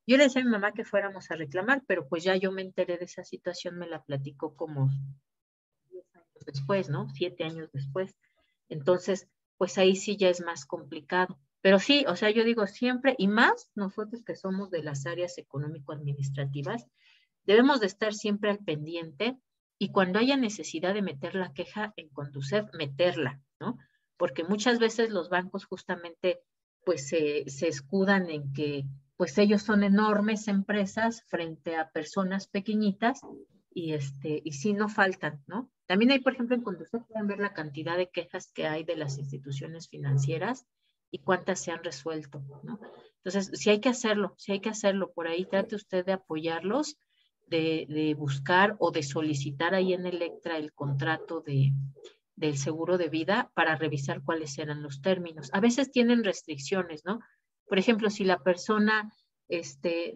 S1: Yo le decía a mi mamá que fuéramos a reclamar, pero pues ya yo me enteré de esa situación, me la platicó como 10 años después, ¿no? 7 años después. Entonces, pues ahí sí ya es más complicado. Pero sí, o sea, yo digo siempre, y más nosotros que somos de las áreas económico-administrativas, debemos de estar siempre al pendiente y cuando haya necesidad de meter la queja en Conducef, meterla, ¿no? Porque muchas veces los bancos justamente pues se escudan en que pues ellos son enormes empresas frente a personas pequeñitas y sí no faltan, ¿no? También hay, por ejemplo, en Conducef pueden ver la cantidad de quejas que hay de las instituciones financieras y cuántas se han resuelto, ¿no? Entonces, sí hay que hacerlo, por ahí trate usted de apoyarlos, de buscar o de solicitar ahí en Electra el contrato del seguro de vida para revisar cuáles eran los términos. A veces tienen restricciones, ¿no? Por ejemplo, si la persona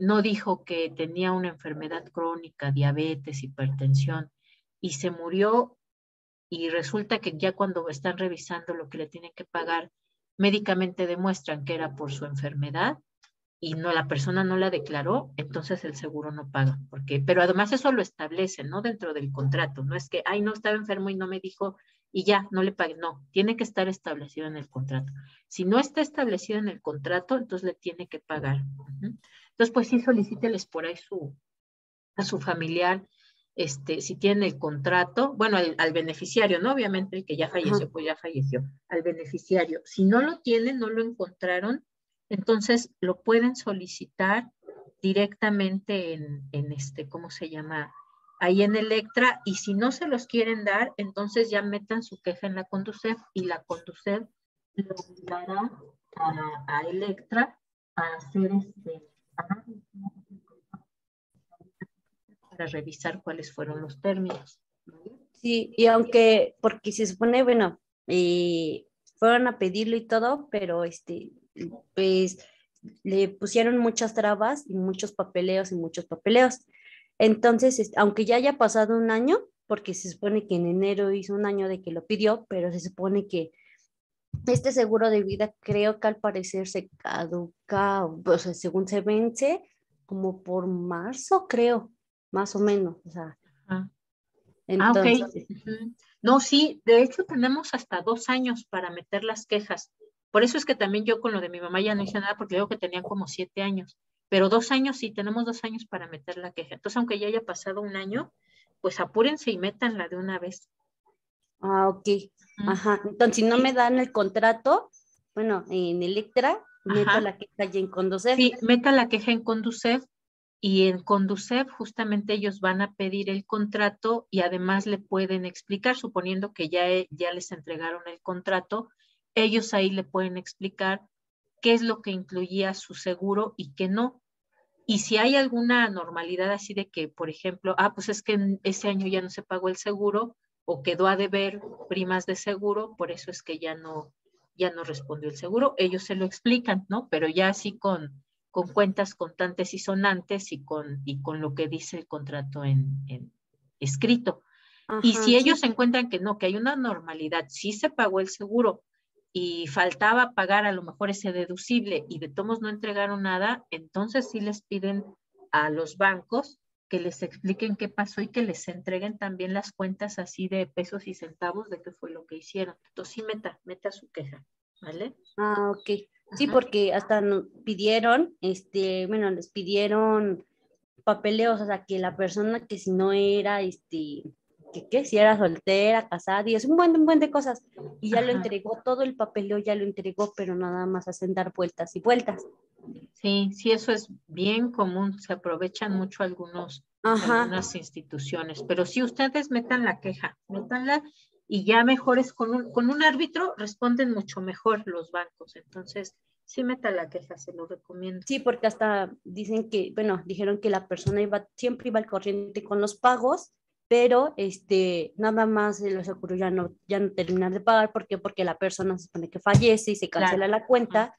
S1: no dijo que tenía una enfermedad crónica, diabetes, hipertensión, y se murió, y resulta que ya cuando están revisando lo que le tienen que pagar, médicamente demuestran que era por su enfermedad, y no, la persona no la declaró, entonces el seguro no paga, pero además eso lo establece, ¿no? Dentro del contrato, no es que, ay, no, estaba enfermo y no me dijo, y ya, no le pague, no, tiene que estar establecido en el contrato. Si no está establecido en el contrato, entonces le tiene que pagar. Entonces, pues sí, solicíteles por ahí a su familiar, si tienen el contrato, bueno, al beneficiario, ¿no? Obviamente el que ya falleció,
S2: Ajá.
S1: pues ya falleció, al beneficiario. Si no lo tienen, no lo encontraron, entonces lo pueden solicitar directamente ¿cómo se llama? Ahí en Electra, y si no se los quieren dar, entonces ya metan su queja en la Conducef, y la Conducef lo obligará a Electra a hacer para revisar cuáles fueron los términos.
S2: Sí, y aunque, porque se supone, bueno, fueron a pedirlo y todo, pero pues le pusieron muchas trabas y muchos papeleos y muchos papeleos. Entonces, aunque ya haya pasado un año, porque se supone que en enero hizo un año de que lo pidió, pero se supone que este seguro de vida creo que al parecer se caduca, o sea, según se vence, como por marzo, creo, más o menos. O sea,
S1: Ah, ok.
S2: entonces,
S1: No, sí, de hecho tenemos hasta 2 años para meter las quejas. Por eso es que también yo con lo de mi mamá ya no hice nada, porque digo que tenían como 7 años. Pero 2 años, sí, tenemos 2 años para meter la queja. Entonces, aunque ya haya pasado un año, pues apúrense y métanla de una vez.
S2: ok,
S1: Mm,
S2: ajá. Entonces, si no me
S1: Sí,
S2: dan el contrato, bueno, en Electra, meto
S1: ajá.
S2: la queja ya en Conducef.
S1: Sí, meta la queja en Conducef, y en Conducef justamente ellos van a pedir el contrato, y además le pueden explicar, suponiendo que ya les entregaron el contrato, ellos ahí le pueden explicar qué es lo que incluía su seguro y qué no. Y si hay alguna anormalidad así de que, por ejemplo, pues es que ese año ya no se pagó el seguro, o quedó a deber primas de seguro, por eso es que ya no respondió el seguro, ellos se lo explican, ¿no? Pero ya así con cuentas contantes y sonantes, y con lo que dice el contrato en escrito. Y
S2: Ajá,
S1: si ellos
S2: sí.
S1: encuentran que no, que hay una normalidad, sí se pagó el seguro y faltaba pagar a lo mejor ese deducible, y de todos no entregaron nada, entonces sí les piden a los bancos que les expliquen qué pasó, y que les entreguen también las cuentas así de pesos y centavos de qué fue lo que hicieron. Entonces sí, meta su queja, ¿vale?
S2: Ok. Sí,
S1: Ajá,
S2: porque hasta pidieron, bueno, les pidieron papeleos, o sea, que la persona que si no era, que si era soltera, casada, y es un buen de cosas. Y ya lo
S1: ajá.
S2: entregó, todo el papeleo ya lo entregó, pero nada más hacen dar vueltas y vueltas.
S1: Sí, sí, eso es bien común, se aprovechan mucho
S2: Ajá.
S1: algunas instituciones, pero si ustedes metan la queja, métanla, y ya mejores con un árbitro responden mucho mejor los bancos, entonces sí, metan la queja, se lo recomiendo.
S2: Sí, porque hasta dicen que, bueno, dijeron que la persona siempre iba al corriente con los pagos, pero nada más el seguro ya no terminan de pagar. ¿Por qué? Porque la persona se supone que fallece y se cancela
S1: Claro,
S2: la
S1: ajá,
S2: cuenta,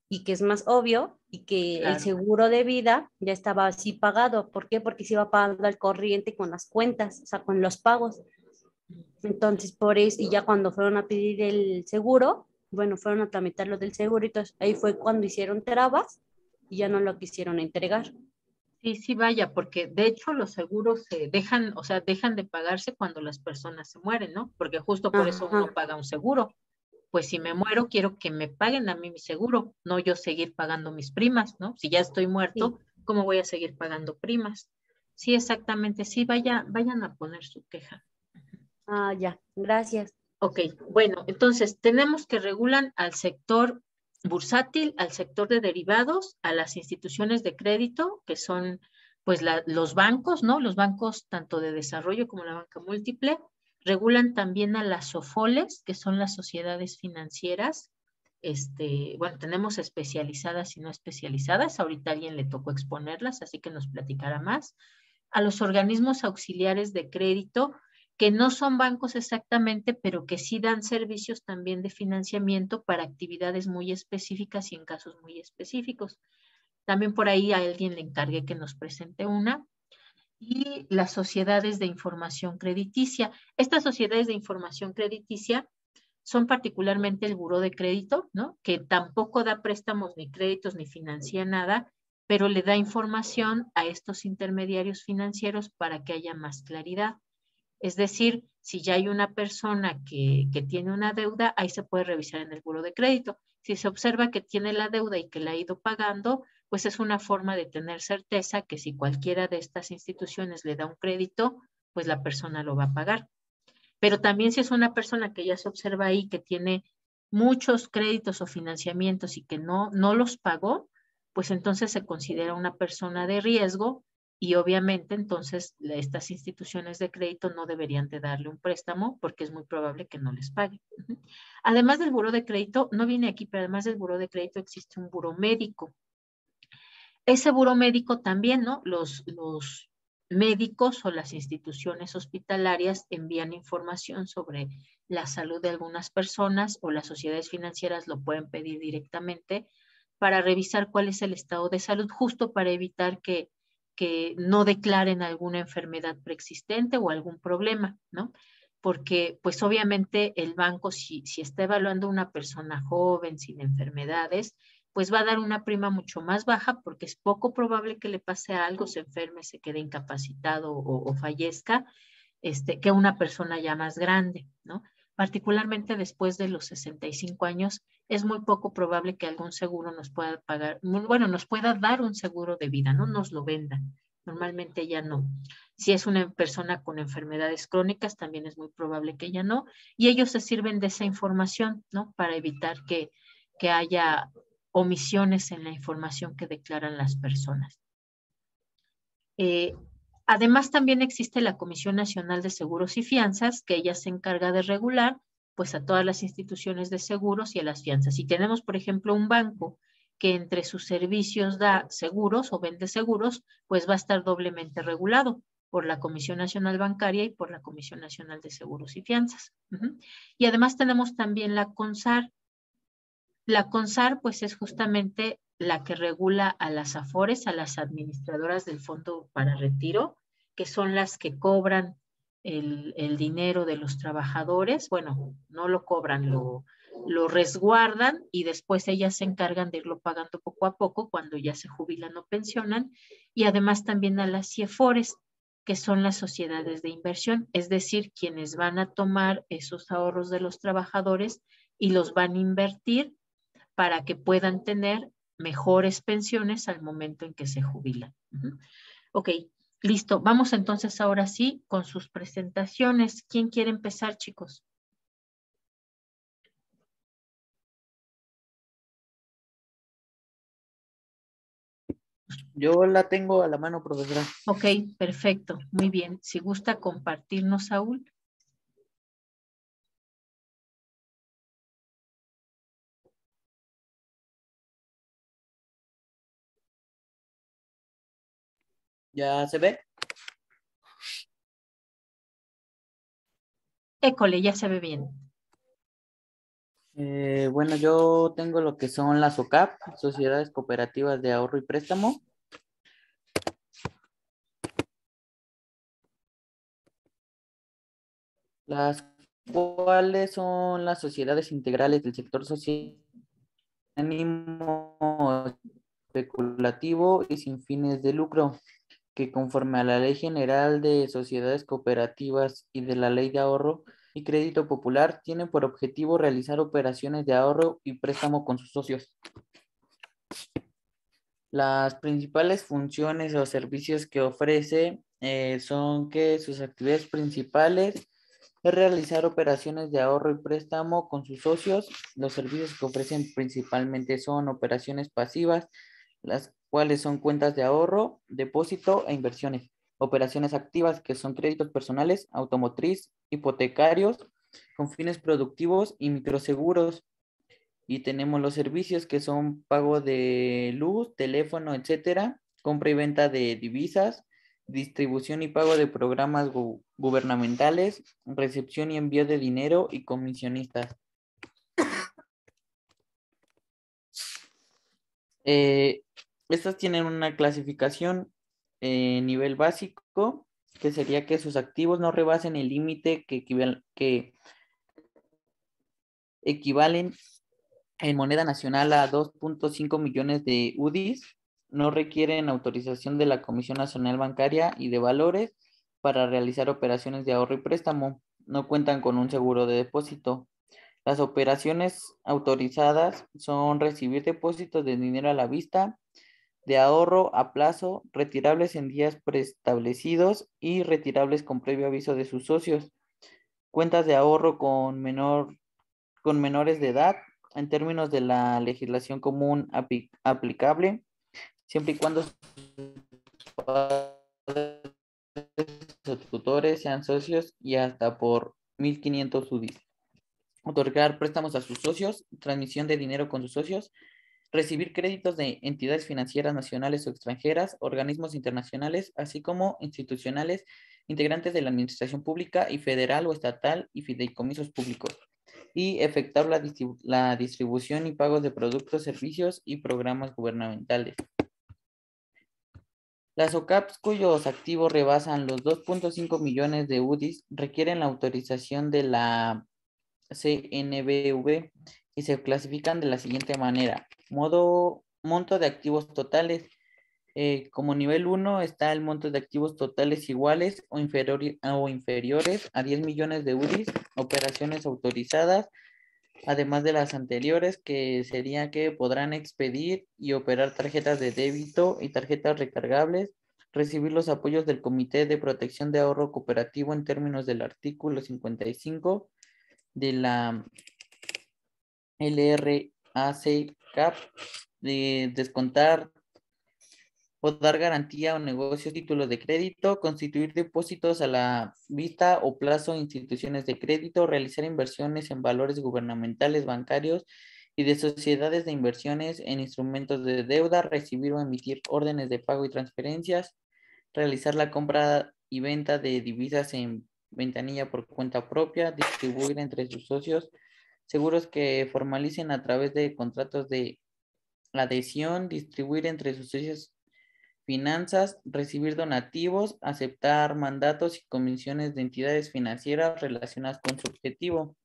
S2: y que es más obvio, y que el
S1: claro.
S2: seguro de vida ya estaba así pagado. ¿Por qué? Porque se iba pagando al corriente con las cuentas, o sea, con los pagos. Entonces, por eso, y ya cuando fueron a pedir el seguro, bueno, fueron a tramitar lo del seguro, y entonces ahí fue cuando hicieron trabas y ya no lo quisieron entregar.
S1: Sí, sí, vaya, porque de hecho los seguros se dejan, o sea, dejan de pagarse cuando las personas se mueren, ¿no? Porque justo por eso
S2: Ajá,
S1: uno paga un seguro. Pues si me muero, quiero que me paguen a mí mi seguro, no yo seguir pagando mis primas, ¿no? Si ya estoy
S2: sí.
S1: muerto, ¿cómo voy a seguir pagando primas? Sí, exactamente, sí, vayan a poner su queja.
S2: Ah, ya, gracias.
S1: Ok, bueno, entonces tenemos que regulan al sector bursátil, al sector de derivados, a las instituciones de crédito, que son pues los bancos, ¿no? Los bancos tanto de desarrollo como la banca múltiple. Regulan también a las SOFOLES, que son las sociedades financieras. Bueno, tenemos especializadas y no especializadas. Ahorita a alguien le tocó exponerlas, así que nos platicará más. A los organismos auxiliares de crédito, que no son bancos exactamente, pero que sí dan servicios también de financiamiento para actividades muy específicas y en casos muy específicos. También por ahí a alguien le encargué que nos presente una. Y las sociedades de información crediticia. Estas sociedades de información crediticia son particularmente el buró de crédito, ¿no? Que tampoco da préstamos ni créditos ni financia nada, pero le da información a estos intermediarios financieros para que haya más claridad. Es decir, si ya hay una persona que tiene una deuda, ahí se puede revisar en el buró de crédito. Si se observa que tiene la deuda y que la ha ido pagando, pues es una forma de tener certeza que si cualquiera de estas instituciones le da un crédito, pues la persona lo va a pagar. Pero también si es una persona que ya se observa ahí que tiene muchos créditos o financiamientos y que no los pagó, pues entonces se considera una persona de riesgo y obviamente entonces estas instituciones de crédito no deberían de darle un préstamo porque es muy probable que no les pague. Además del buró de crédito, no viene aquí, pero además del buró de crédito existe un buró médico. Ese buró médico también, ¿no? Los médicos o las instituciones hospitalarias envían información sobre la salud de algunas personas o las sociedades financieras lo pueden pedir directamente para revisar cuál es el estado de salud, justo para evitar que no declaren alguna enfermedad preexistente o algún problema, ¿no? Porque pues obviamente el banco si está evaluando a una persona joven sin enfermedades, pues va a dar una prima mucho más baja porque es poco probable que le pase algo, se enferme, se quede incapacitado o fallezca, que una persona ya más grande, ¿no? Particularmente después de los 65 años, es muy poco probable que algún seguro nos pueda pagar, bueno, nos pueda dar un seguro de vida, no nos lo vendan. Normalmente ya no. Si es una persona con enfermedades crónicas, también es muy probable que ya no. Y ellos se sirven de esa información, ¿no? Para evitar que haya omisiones en la información que declaran las personas. Además, también existe la Comisión Nacional de Seguros y Fianzas, que ella se encarga de regular pues a todas las instituciones de seguros y a las fianzas. Si tenemos, por ejemplo, un banco que entre sus servicios da seguros o vende seguros, pues va a estar doblemente regulado por la Comisión Nacional Bancaria y por la Comisión Nacional de Seguros y Fianzas. Y además tenemos también la CONSAR. La CONSAR, pues, es justamente la que regula a las AFORES, a las administradoras del Fondo para Retiro, que son las que cobran el dinero de los trabajadores. Bueno, no lo cobran, lo resguardan y después ellas se encargan de irlo pagando poco a poco cuando ya se jubilan o pensionan. Y además también a las CIEFORES, que son las sociedades de inversión, es decir, quienes van a tomar esos ahorros de los trabajadores y los van a invertir para que puedan tener mejores pensiones al momento en que se jubilan. Ok, listo. Vamos entonces ahora sí con sus presentaciones. ¿Quién quiere empezar, chicos?
S3: Yo la tengo a la mano, profesora.
S1: Ok, perfecto. Muy bien. Si gusta compartirnos, Saúl.
S3: ¿Ya se ve?
S1: École, ya se ve bien.
S3: Bueno, yo tengo lo que son las OCAP, Sociedades Cooperativas de Ahorro y Préstamo. Las cuales son las sociedades integrales del sector social, ánimo especulativo y sin fines de lucro, que conforme a la Ley General de Sociedades Cooperativas y de la Ley de Ahorro y Crédito Popular, tienen por objetivo realizar operaciones de ahorro y préstamo con sus socios. Las principales funciones o servicios que ofrece son que sus actividades principales es realizar operaciones de ahorro y préstamo con sus socios. Los servicios que ofrecen principalmente son operaciones pasivas, las cuales son cuentas de ahorro, depósito e inversiones. Operaciones activas, que son créditos personales, automotriz, hipotecarios, con fines productivos y microseguros. Y tenemos los servicios que son pago de luz, teléfono, etcétera, compra y venta de divisas, distribución y pago de programas gubernamentales, recepción y envío de dinero y comisionistas. Estas tienen una clasificación nivel básico, que sería que sus activos no rebasen el límite que equivalen en moneda nacional a 2.5 millones de UDIs, no requieren autorización de la Comisión Nacional Bancaria y de Valores para realizar operaciones de ahorro y préstamo, no cuentan con un seguro de depósito. Las operaciones autorizadas son recibir depósitos de dinero a la vista, de ahorro a plazo, retirables en días preestablecidos y retirables con previo aviso de sus socios. Cuentas de ahorro con menores de edad en términos de la legislación común aplicable, siempre y cuando sus padres o tutores sean socios y hasta por 1.500 UDIs. Otorgar préstamos a sus socios, transmisión de dinero con sus socios, recibir créditos de entidades financieras nacionales o extranjeras, organismos internacionales, así como institucionales, integrantes de la administración pública y federal o estatal y fideicomisos públicos, y efectuar la distribución y pagos de productos, servicios y programas gubernamentales. Las OCAPs cuyos activos rebasan los 2.5 millones de UDIs requieren la autorización de la CNBV y se clasifican de la siguiente manera. Monto de activos totales. Como nivel 1 está el monto de activos totales iguales o inferiores a 10 millones de UDIs, operaciones autorizadas, además de las anteriores, que sería que podrán expedir y operar tarjetas de débito y tarjetas recargables, recibir los apoyos del Comité de Protección de Ahorro Cooperativo en términos del artículo 55 de la LRAC CAP, de descontar o dar garantía o negocios títulos de crédito, constituir depósitos a la vista o plazo en instituciones de crédito, realizar inversiones en valores gubernamentales, bancarios y de sociedades de inversiones en instrumentos de deuda, recibir o emitir órdenes de pago y transferencias, realizar la compra y venta de divisas en ventanilla por cuenta propia, distribuir entre sus socios seguros que formalicen a través de contratos de adhesión, distribuir entre sus socios finanzas, recibir donativos, aceptar mandatos y comisiones de entidades financieras relacionadas con su objetivo.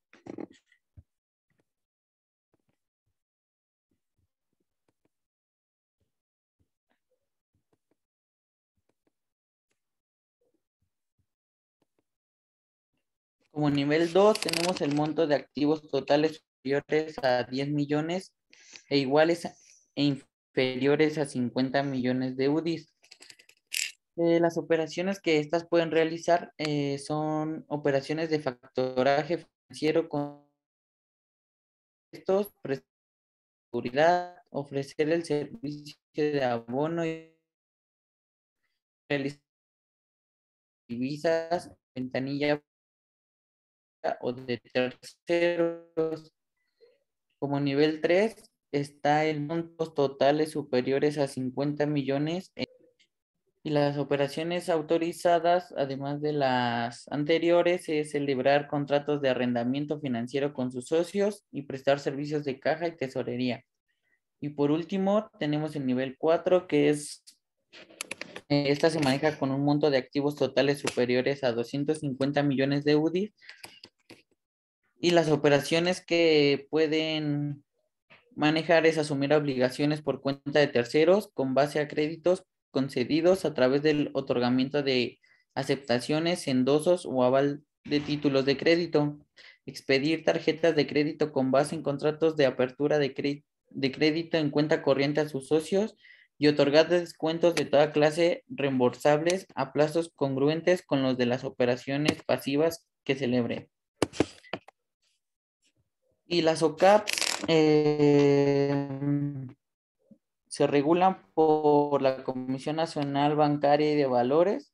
S3: Como nivel 2 tenemos el monto de activos totales superiores a 10 millones e iguales e inferiores a 50 millones de UDIs. Las operaciones que estas pueden realizar son operaciones de factoraje financiero con estos, prestar seguridad, ofrecer el servicio de abono y realizar divisas, ventanilla o de terceros. Como nivel 3 está el montos totales superiores a 50 millones y las operaciones autorizadas, además de las anteriores, es celebrar contratos de arrendamiento financiero con sus socios y prestar servicios de caja y tesorería. Y por último, tenemos el nivel 4, que es, esta se maneja con un monto de activos totales superiores a 250 millones de UDI. Y las operaciones que pueden manejar es asumir obligaciones por cuenta de terceros con base a créditos concedidos a través del otorgamiento de aceptaciones, endosos o aval de títulos de crédito. Expedir tarjetas de crédito con base en contratos de apertura de crédito en cuenta corriente a sus socios y otorgar descuentos de toda clase reembolsables a plazos congruentes con los de las operaciones pasivas que celebren. Y las OCAPs se regulan por la Comisión Nacional Bancaria y de Valores,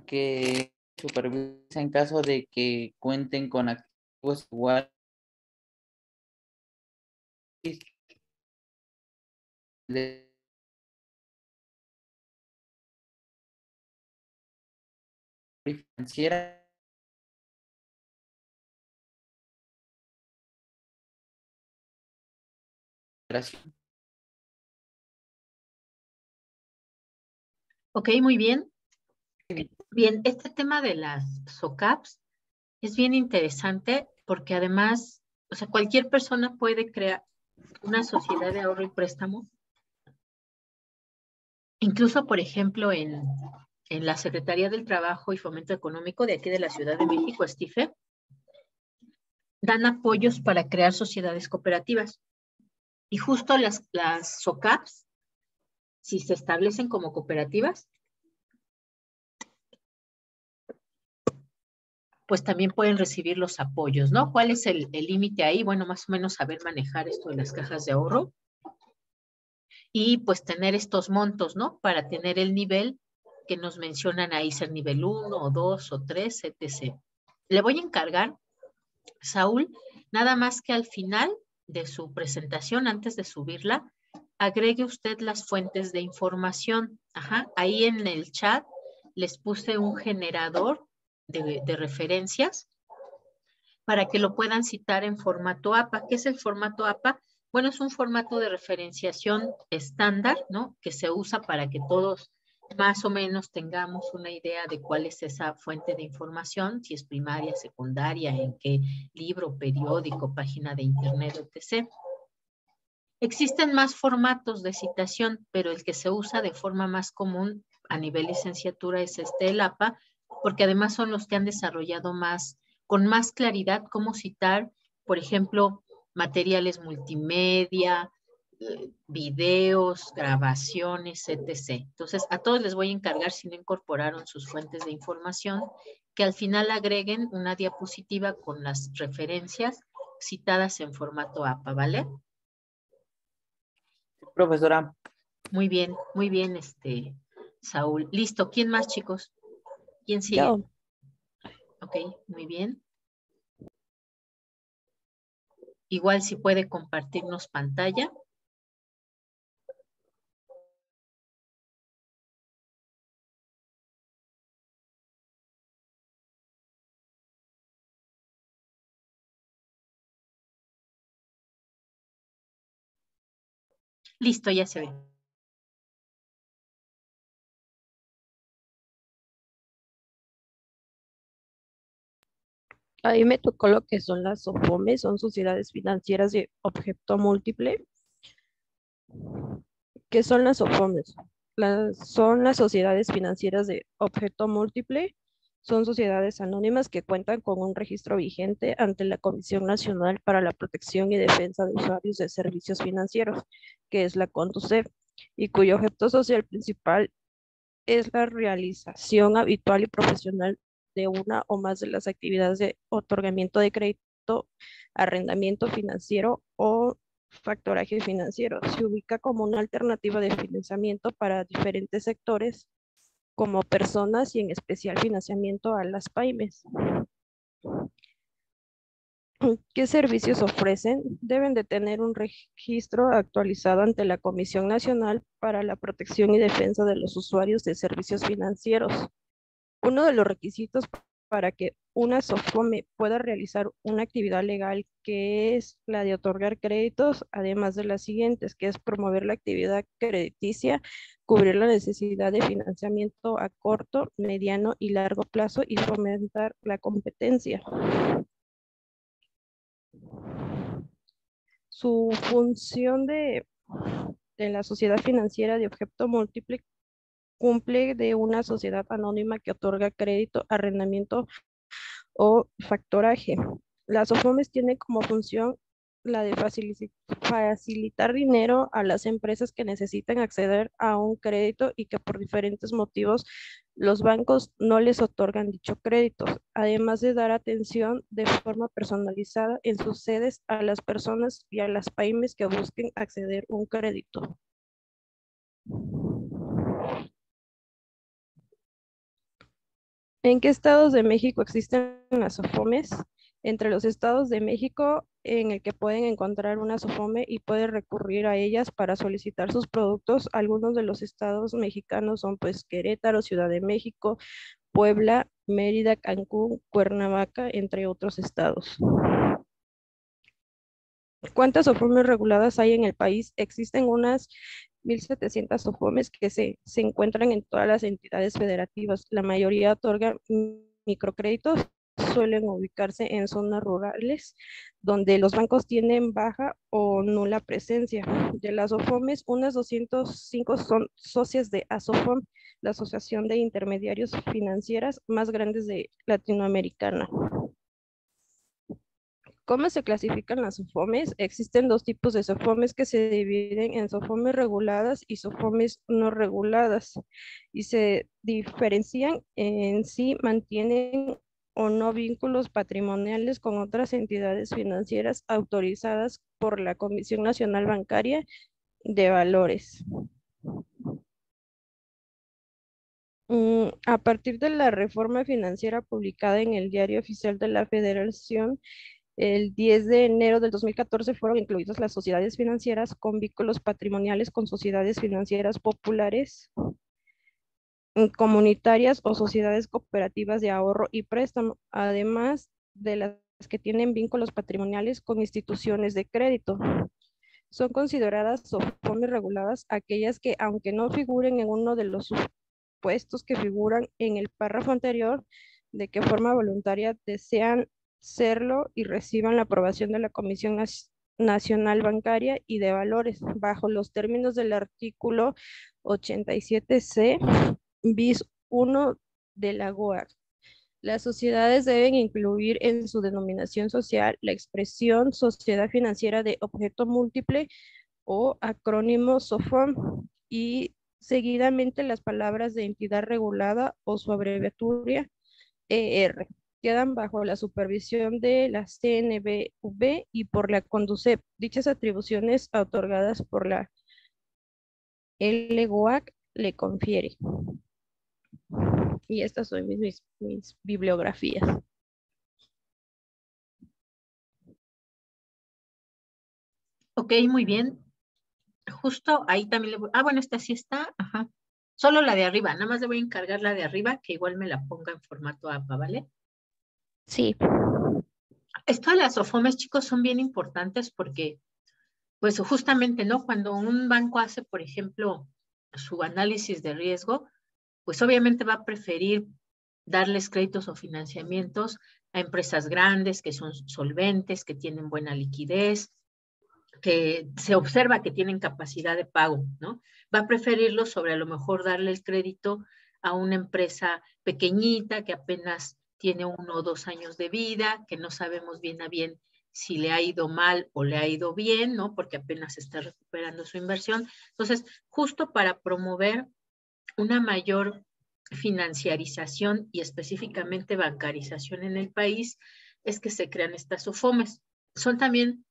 S3: que supervisa en caso de que cuenten con activos iguales de financiera.
S1: Ok, muy bien. Bien, este tema de las SOCAPs es bien interesante porque además, o sea, cualquier persona puede crear una sociedad de ahorro y préstamo. Incluso, por ejemplo, en la Secretaría del Trabajo y Fomento Económico de aquí de la Ciudad de México, STIFE, dan apoyos para crear sociedades cooperativas. Y justo las SOCAPs, si se establecen como cooperativas, pues también pueden recibir los apoyos, ¿no? ¿Cuál es el límite ahí? Bueno, más o menos saber manejar esto de las cajas de ahorro y pues tener estos montos, ¿no? Para tener el nivel que nos mencionan ahí, ser nivel 1 o 2 o 3, etc. Le voy a encargar, Saúl, nada más que al final de su presentación, antes de subirla, agregue usted las fuentes de información. Ajá, ahí en el chat les puse un generador de referencias para que lo puedan citar en formato APA. ¿Qué es el formato APA? Bueno, es un formato de referenciación estándar, ¿no? Que se usa para que todos más o menos tengamos una idea de cuál es esa fuente de información, si es primaria, secundaria, en qué libro, periódico, página de internet, etc. Existen más formatos de citación, pero el que se usa de forma más común a nivel licenciatura es el APA, porque además son los que han desarrollado más, con más claridad cómo citar, por ejemplo, materiales multimedia, videos, grabaciones, etc. Entonces, a todos les voy a encargar, si no incorporaron sus fuentes de información, que al final agreguen una diapositiva con las referencias citadas en formato APA, ¿vale?
S3: Profesora.
S1: Muy bien, Saúl. Listo, ¿quién más, chicos? ¿Quién sigue?
S2: Yo.
S1: Ok, muy bien. Igual si puede compartirnos pantalla. Listo, ya se ve.
S4: Ahí me tocó lo que son las SOFOME, son sociedades financieras de objeto múltiple. ¿Qué son las SOFOMES? Son las sociedades financieras de objeto múltiple. Son sociedades anónimas que cuentan con un registro vigente ante la Comisión Nacional para la Protección y Defensa de Usuarios de Servicios Financieros, que es la CONDUCEF, y cuyo objeto social principal es la realización habitual y profesional de una o más de las actividades de otorgamiento de crédito, arrendamiento financiero o factoraje financiero. Se ubica como una alternativa de financiamiento para diferentes sectores, como personas y en especial financiamiento a las pymes. ¿Qué servicios ofrecen? Deben de tener un registro actualizado ante la Comisión Nacional para la Protección y Defensa de los Usuarios de Servicios Financieros. Uno de los requisitos para que una SOFOME pueda realizar una actividad legal, que es la de otorgar créditos, además de las siguientes, que es promover la actividad crediticia, cubrir la necesidad de financiamiento a corto, mediano y largo plazo y fomentar la competencia. Su función de la sociedad financiera de objeto múltiple cumple de una sociedad anónima que otorga crédito, arrendamiento o factoraje. Las SOFOMES tienen como función la de facilitar dinero a las empresas que necesitan acceder a un crédito y que por diferentes motivos los bancos no les otorgan dicho crédito, además de dar atención de forma personalizada en sus sedes a las personas y a las pymes que busquen acceder a un crédito. ¿En qué estados de México existen las SOFOMES? Entre los estados de México en el que pueden encontrar una SOFOME y pueden recurrir a ellas para solicitar sus productos. Algunos de los estados mexicanos son pues Querétaro, Ciudad de México, Puebla, Mérida, Cancún, Cuernavaca, entre otros estados. ¿Cuántas SOFOMES reguladas hay en el país? Existen unas 1.700 SOFOMES que se encuentran en todas las entidades federativas. La mayoría otorgan microcréditos, suelen ubicarse en zonas rurales donde los bancos tienen baja o nula presencia. De las SOFOMES, unas 205 son socias de ASOFOM, la Asociación de Intermediarios Financieras más grandes de Latinoamericana. ¿Cómo se clasifican las SOFOMES? Existen dos tipos de SOFOMES que se dividen en SOFOMES reguladas y SOFOMES no reguladas, y se diferencian en si mantienen o no vínculos patrimoniales con otras entidades financieras autorizadas por la Comisión Nacional Bancaria de Valores. A partir de la reforma financiera publicada en el Diario Oficial de la Federación, el 10 de enero del 2014 fueron incluidas las sociedades financieras con vínculos patrimoniales con sociedades financieras populares, comunitarias o sociedades cooperativas de ahorro y préstamo, además de las que tienen vínculos patrimoniales con instituciones de crédito. Son consideradas SOFOMES reguladas aquellas que, aunque no figuren en uno de los supuestos que figuran en el párrafo anterior, de que forma voluntaria desean serlo y reciban la aprobación de la Comisión Nacional Bancaria y de Valores, bajo los términos del artículo 87C bis 1 de la GOAC. Las sociedades deben incluir en su denominación social la expresión sociedad financiera de objeto múltiple o acrónimo SOFOM y seguidamente las palabras de entidad regulada o su abreviatura ER. Quedan bajo la supervisión de la CNBV y por la CONDUCEP. Dichas atribuciones otorgadas por la LGOAC le confiere. Y estas son mis bibliografías.
S1: Ok, muy bien. Justo ahí también le voy. Ah, bueno, esta sí está. Ajá. Solo la de arriba. Nada más le voy a encargar la de arriba, que igual me la ponga en formato APA, ¿vale?
S4: Sí.
S1: Esto de las SOFOMES, chicos, son bien importantes porque, pues justamente, ¿no? Cuando un banco hace, por ejemplo, su análisis de riesgo, pues obviamente va a preferir darles créditos o financiamientos a empresas grandes, que son solventes, que tienen buena liquidez, que se observa que tienen capacidad de pago, ¿no? Va a preferirlo sobre a lo mejor darle el crédito a una empresa pequeñita que apenas tiene 1 o 2 años de vida, que no sabemos bien a bien si le ha ido mal o le ha ido bien, ¿no? Porque apenas está recuperando su inversión. Entonces, justo para promover una mayor financiarización y específicamente bancarización en el país, es que se crean estas SOFOMES. Son también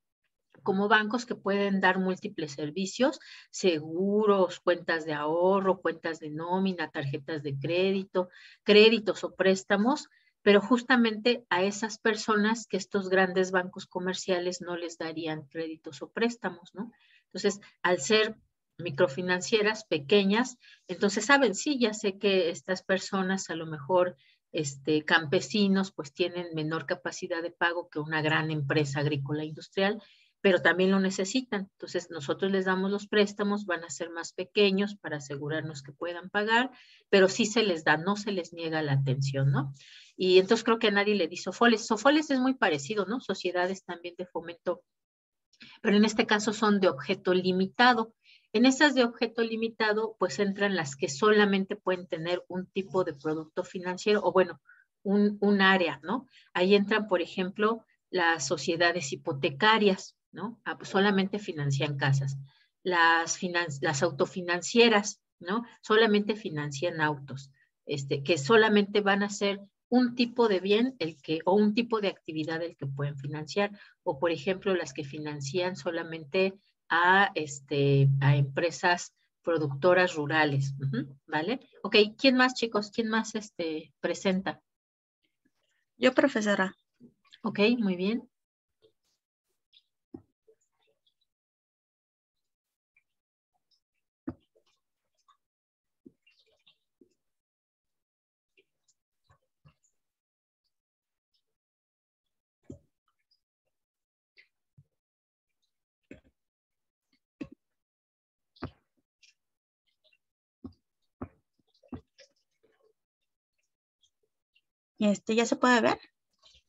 S1: como bancos que pueden dar múltiples servicios, seguros, cuentas de ahorro, cuentas de nómina, tarjetas de crédito, créditos o préstamos, pero justamente a esas personas que estos grandes bancos comerciales no les darían créditos o préstamos, ¿no? Entonces, al ser microfinancieras pequeñas, entonces saben, sí, ya sé que estas personas a lo mejor campesinos pues tienen menor capacidad de pago que una gran empresa agrícola industrial, pero también lo necesitan. Entonces, nosotros les damos los préstamos, van a ser más pequeños para asegurarnos que puedan pagar, pero sí se les da, no se les niega la atención, ¿no? Y entonces creo que a nadie le di SOFOLES. SOFOLES es muy parecido, ¿no? Sociedades también de fomento, pero en este caso son de objeto limitado. En esas de objeto limitado, pues entran las que solamente pueden tener un tipo de producto financiero, o bueno, un área, ¿no? Ahí entran, por ejemplo, las sociedades hipotecarias, ¿no? Pues solamente financian casas. Las autofinancieras, ¿no? Solamente financian autos, que solamente van a ser un tipo de bien o un tipo de actividad el que pueden financiar, o por ejemplo las que financian solamente a empresas productoras rurales, ¿vale? Ok, ¿quién más, chicos? ¿Quién más presenta?
S5: Yo, profesora.
S1: Ok, muy bien.
S5: ¿Ya se puede ver?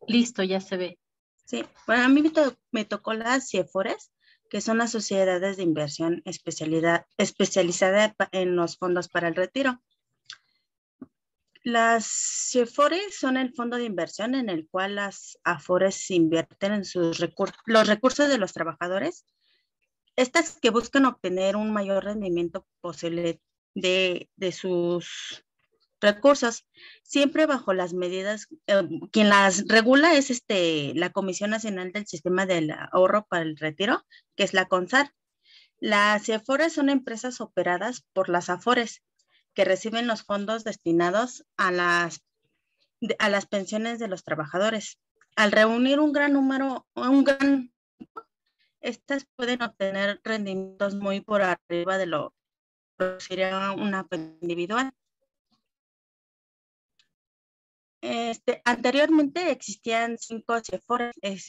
S1: Listo, ya se ve.
S5: Sí, bueno, a mí me tocó las CIEFORES, que son las sociedades de inversión especializada en los fondos para el retiro. Las CIEFORES son el fondo de inversión en el cual las AFORES invierten en los recursos de los trabajadores. Estas que buscan obtener un mayor rendimiento posible de sus recursos, siempre bajo las medidas, quien las regula es la Comisión Nacional del Sistema del Ahorro para el Retiro, que es la CONSAR. Las CIEFORES son empresas operadas por las AFORES, que reciben los fondos destinados a las pensiones de los trabajadores. Al reunir estas pueden obtener rendimientos muy por arriba de lo que sería una individual. Anteriormente existían 5 CIEFORES. El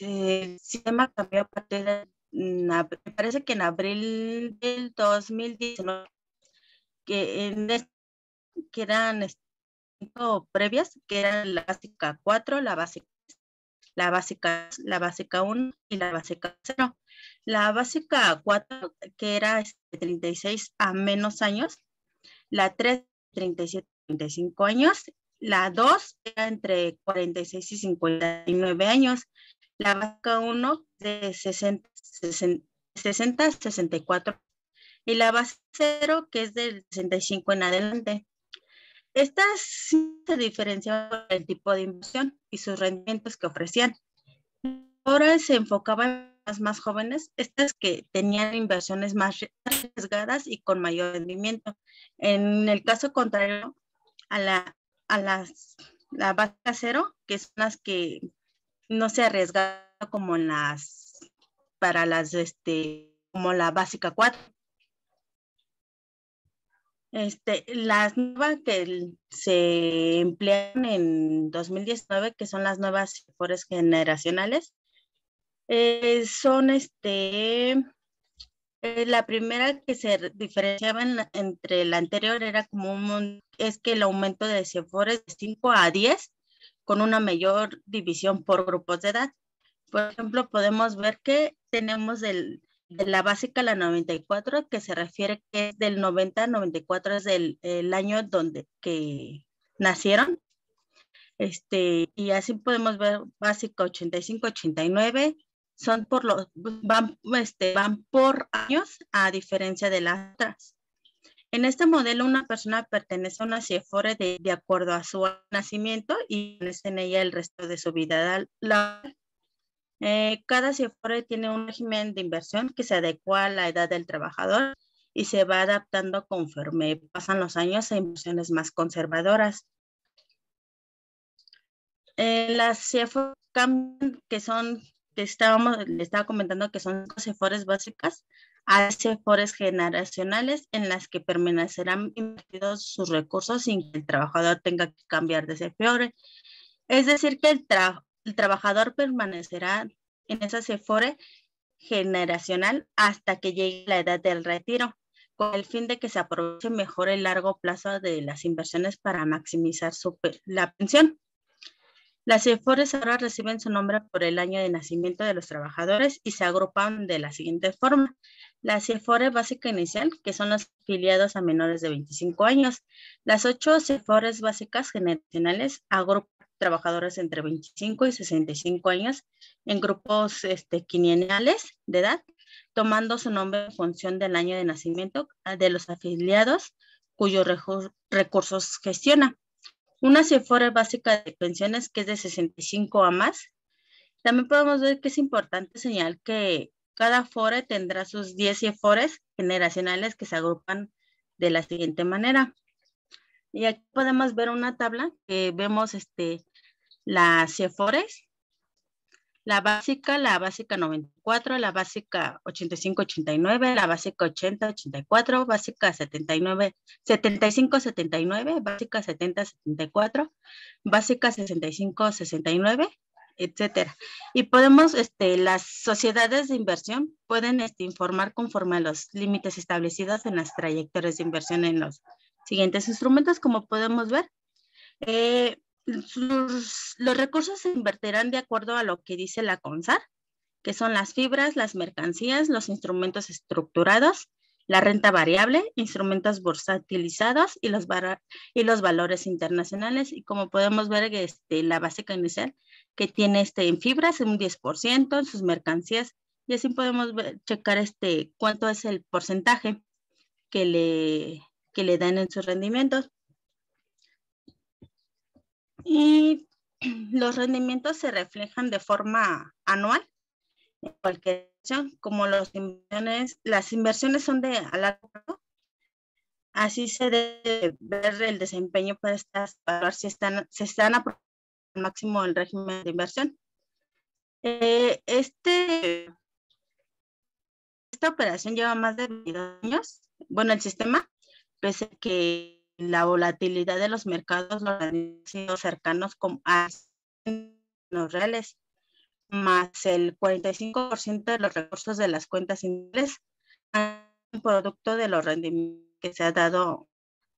S5: sistema cambió a partir de, me parece que en abril del 2019, que eran 5 previas, que eran la básica 4, la básica 1 y la básica 0. La básica 4, que era 36 a menos años, la 3, 37 a 35 años, la 2 era entre 46 y 59 años, la básica 1 de 60 a 64 y la base 0 que es del 65 en adelante. Estas sí se diferenciaban por el tipo de inversión y sus rendimientos que ofrecían. Ahora se enfocaban en las más jóvenes, estas que tenían inversiones más arriesgadas y con mayor rendimiento. En el caso contrario a la básica 0, que son las que no se arriesgan como como la básica 4. Las nuevas que se emplean en 2019, que son las nuevas CIEFORES generacionales, son la primera que se diferenciaba entre la anterior era es que el aumento de CIEFORES de 5 a 10 con una mayor división por grupos de edad. Por ejemplo, podemos ver que tenemos de la básica la 94, que se refiere que es del 90 a 94, es el año que nacieron. Y así podemos ver básica 85, 89, van por años a diferencia de las otras. En este modelo, una persona pertenece a una CIEFORE de acuerdo a su nacimiento y permanece en ella el resto de su vida laboral. Cada CIEFORE tiene un régimen de inversión que se adecua a la edad del trabajador y se va adaptando conforme pasan los años a inversiones más conservadoras. Las CIEFORES cambian, le estaba comentando que son CIEFORES básicas a CIEFORES generacionales en las que permanecerán invertidos sus recursos sin que el trabajador tenga que cambiar de CIEFORE. Es decir, que el trabajador permanecerá en esa CIEFORE generacional hasta que llegue la edad del retiro, con el fin de que se aproveche mejor el largo plazo de las inversiones para maximizar la pensión. Las CIEFORES ahora reciben su nombre por el año de nacimiento de los trabajadores y se agrupan de la siguiente forma. La CIEFORE básica inicial, que son los afiliados a menores de 25 años. Las 8 CIEFORES básicas generacionales agrupan trabajadores entre 25 y 65 años en grupos quinenales de edad, tomando su nombre en función del año de nacimiento de los afiliados cuyos recursos gestiona. Una CIEFORE básica de pensiones que es de 65 a más. También podemos ver que es importante señalar que cada FORE tendrá sus 10 CIEFORES generacionales que se agrupan de la siguiente manera. Y aquí podemos ver una tabla que vemos las CIEFORES, la básica 94, la básica 85-89, la básica 80-84, básica 75-79, básica 70-74, básica 65-69, etcétera. Y podemos, las sociedades de inversión pueden informar conforme a los límites establecidos en las trayectorias de inversión en los siguientes instrumentos, como podemos ver. los recursos se invertirán de acuerdo a lo que dice la CONSAR, que son las fibras, las mercancías, los instrumentos estructurados, la renta variable, instrumentos bursatilizados y los valores internacionales. Y como podemos ver, la básica inicial que tiene en fibras un 10%, en sus mercancías, y así podemos checar cuánto es el porcentaje que le dan en sus rendimientos. Y los rendimientos se reflejan de forma anual en cualquier acción, como las inversiones son a largo plazo. Así se debe ver el desempeño para evaluar si se están aprovechando al máximo el régimen de inversión. Esta operación lleva más de 22 años. Bueno, el sistema, pese a que la volatilidad de los mercados lo han sido cercanos a los reales, más el 45% de los recursos de las cuentas individuales un producto de los rendimientos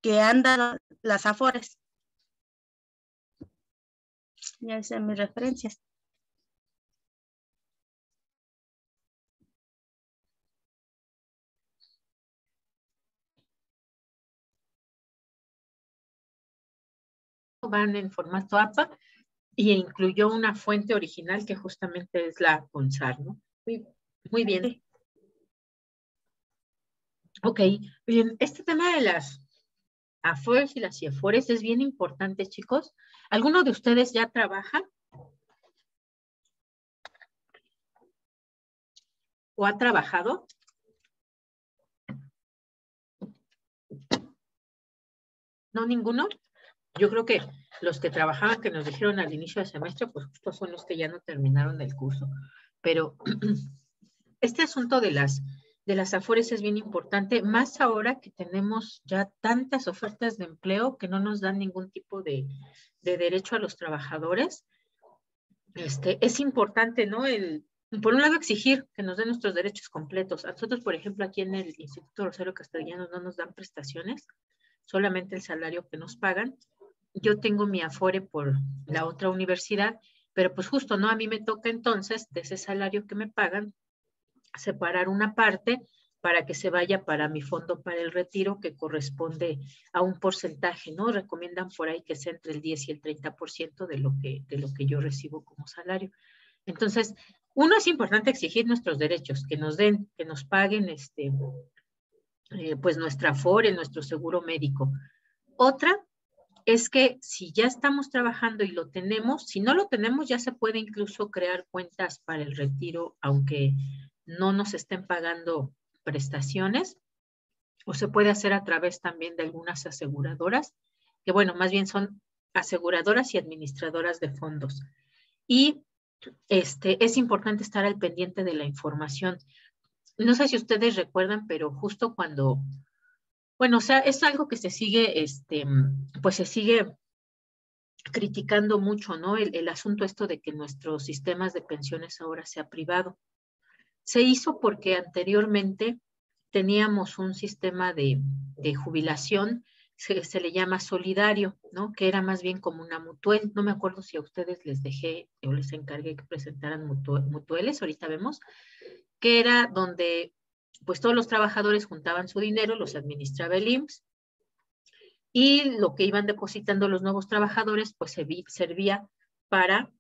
S5: que han dado las Afores. Ya son mis referencias.
S1: Van en formato APA y incluyó una fuente original que justamente es la CONSAR, ¿no? Muy bien. Ok, bien, este tema de las AFORES y las CIEFORES es bien importante, chicos. ¿Alguno de ustedes ya trabaja o ha trabajado? ¿No, ninguno? Yo creo que los que trabajaban, que nos dijeron al inicio del semestre, pues justo son los que ya no terminaron el curso. Pero este asunto de las AFORES es bien importante, más ahora que tenemos ya tantas ofertas de empleo que no nos dan ningún tipo de derecho a los trabajadores. Es importante, ¿no? Por un lado, exigir que nos den nuestros derechos completos. A nosotros, por ejemplo, aquí en el Instituto Rosario Castellanos no nos dan prestaciones, solamente el salario que nos pagan. Yo tengo mi Afore por la otra universidad, pero pues justo, ¿no? A mí me toca entonces, de ese salario que me pagan, separar una parte para que se vaya para mi fondo para el retiro, que corresponde a un porcentaje, ¿no? Recomiendan por ahí que sea entre el 10 y el 30% de lo que yo recibo como salario. Entonces, uno, es importante exigir nuestros derechos, que nos den, que nos paguen pues nuestra Afore, nuestro seguro médico. Otra es que si ya estamos trabajando y lo tenemos, si no lo tenemos, ya se puede incluso crear cuentas para el retiro, aunque no nos estén pagando prestaciones, o se puede hacer a través también de algunas aseguradoras, que bueno, más bien son aseguradoras y administradoras de fondos. Y es importante estar al pendiente de la información. No sé si ustedes recuerdan, pero justo cuando, bueno, o sea, es algo que se sigue, pues se sigue criticando mucho, ¿no? El asunto esto de que nuestros sistemas de pensiones ahora sea privado. Se hizo porque anteriormente teníamos un sistema de jubilación, se le llama solidario, ¿no? Que era más bien como una mutuel. No me acuerdo si a ustedes les dejé o les encargué que presentaran mutueles, ahorita vemos, que era donde pues todos los trabajadores juntaban su dinero, los administraba el IMSS, y lo que iban depositando los nuevos trabajadores pues servía para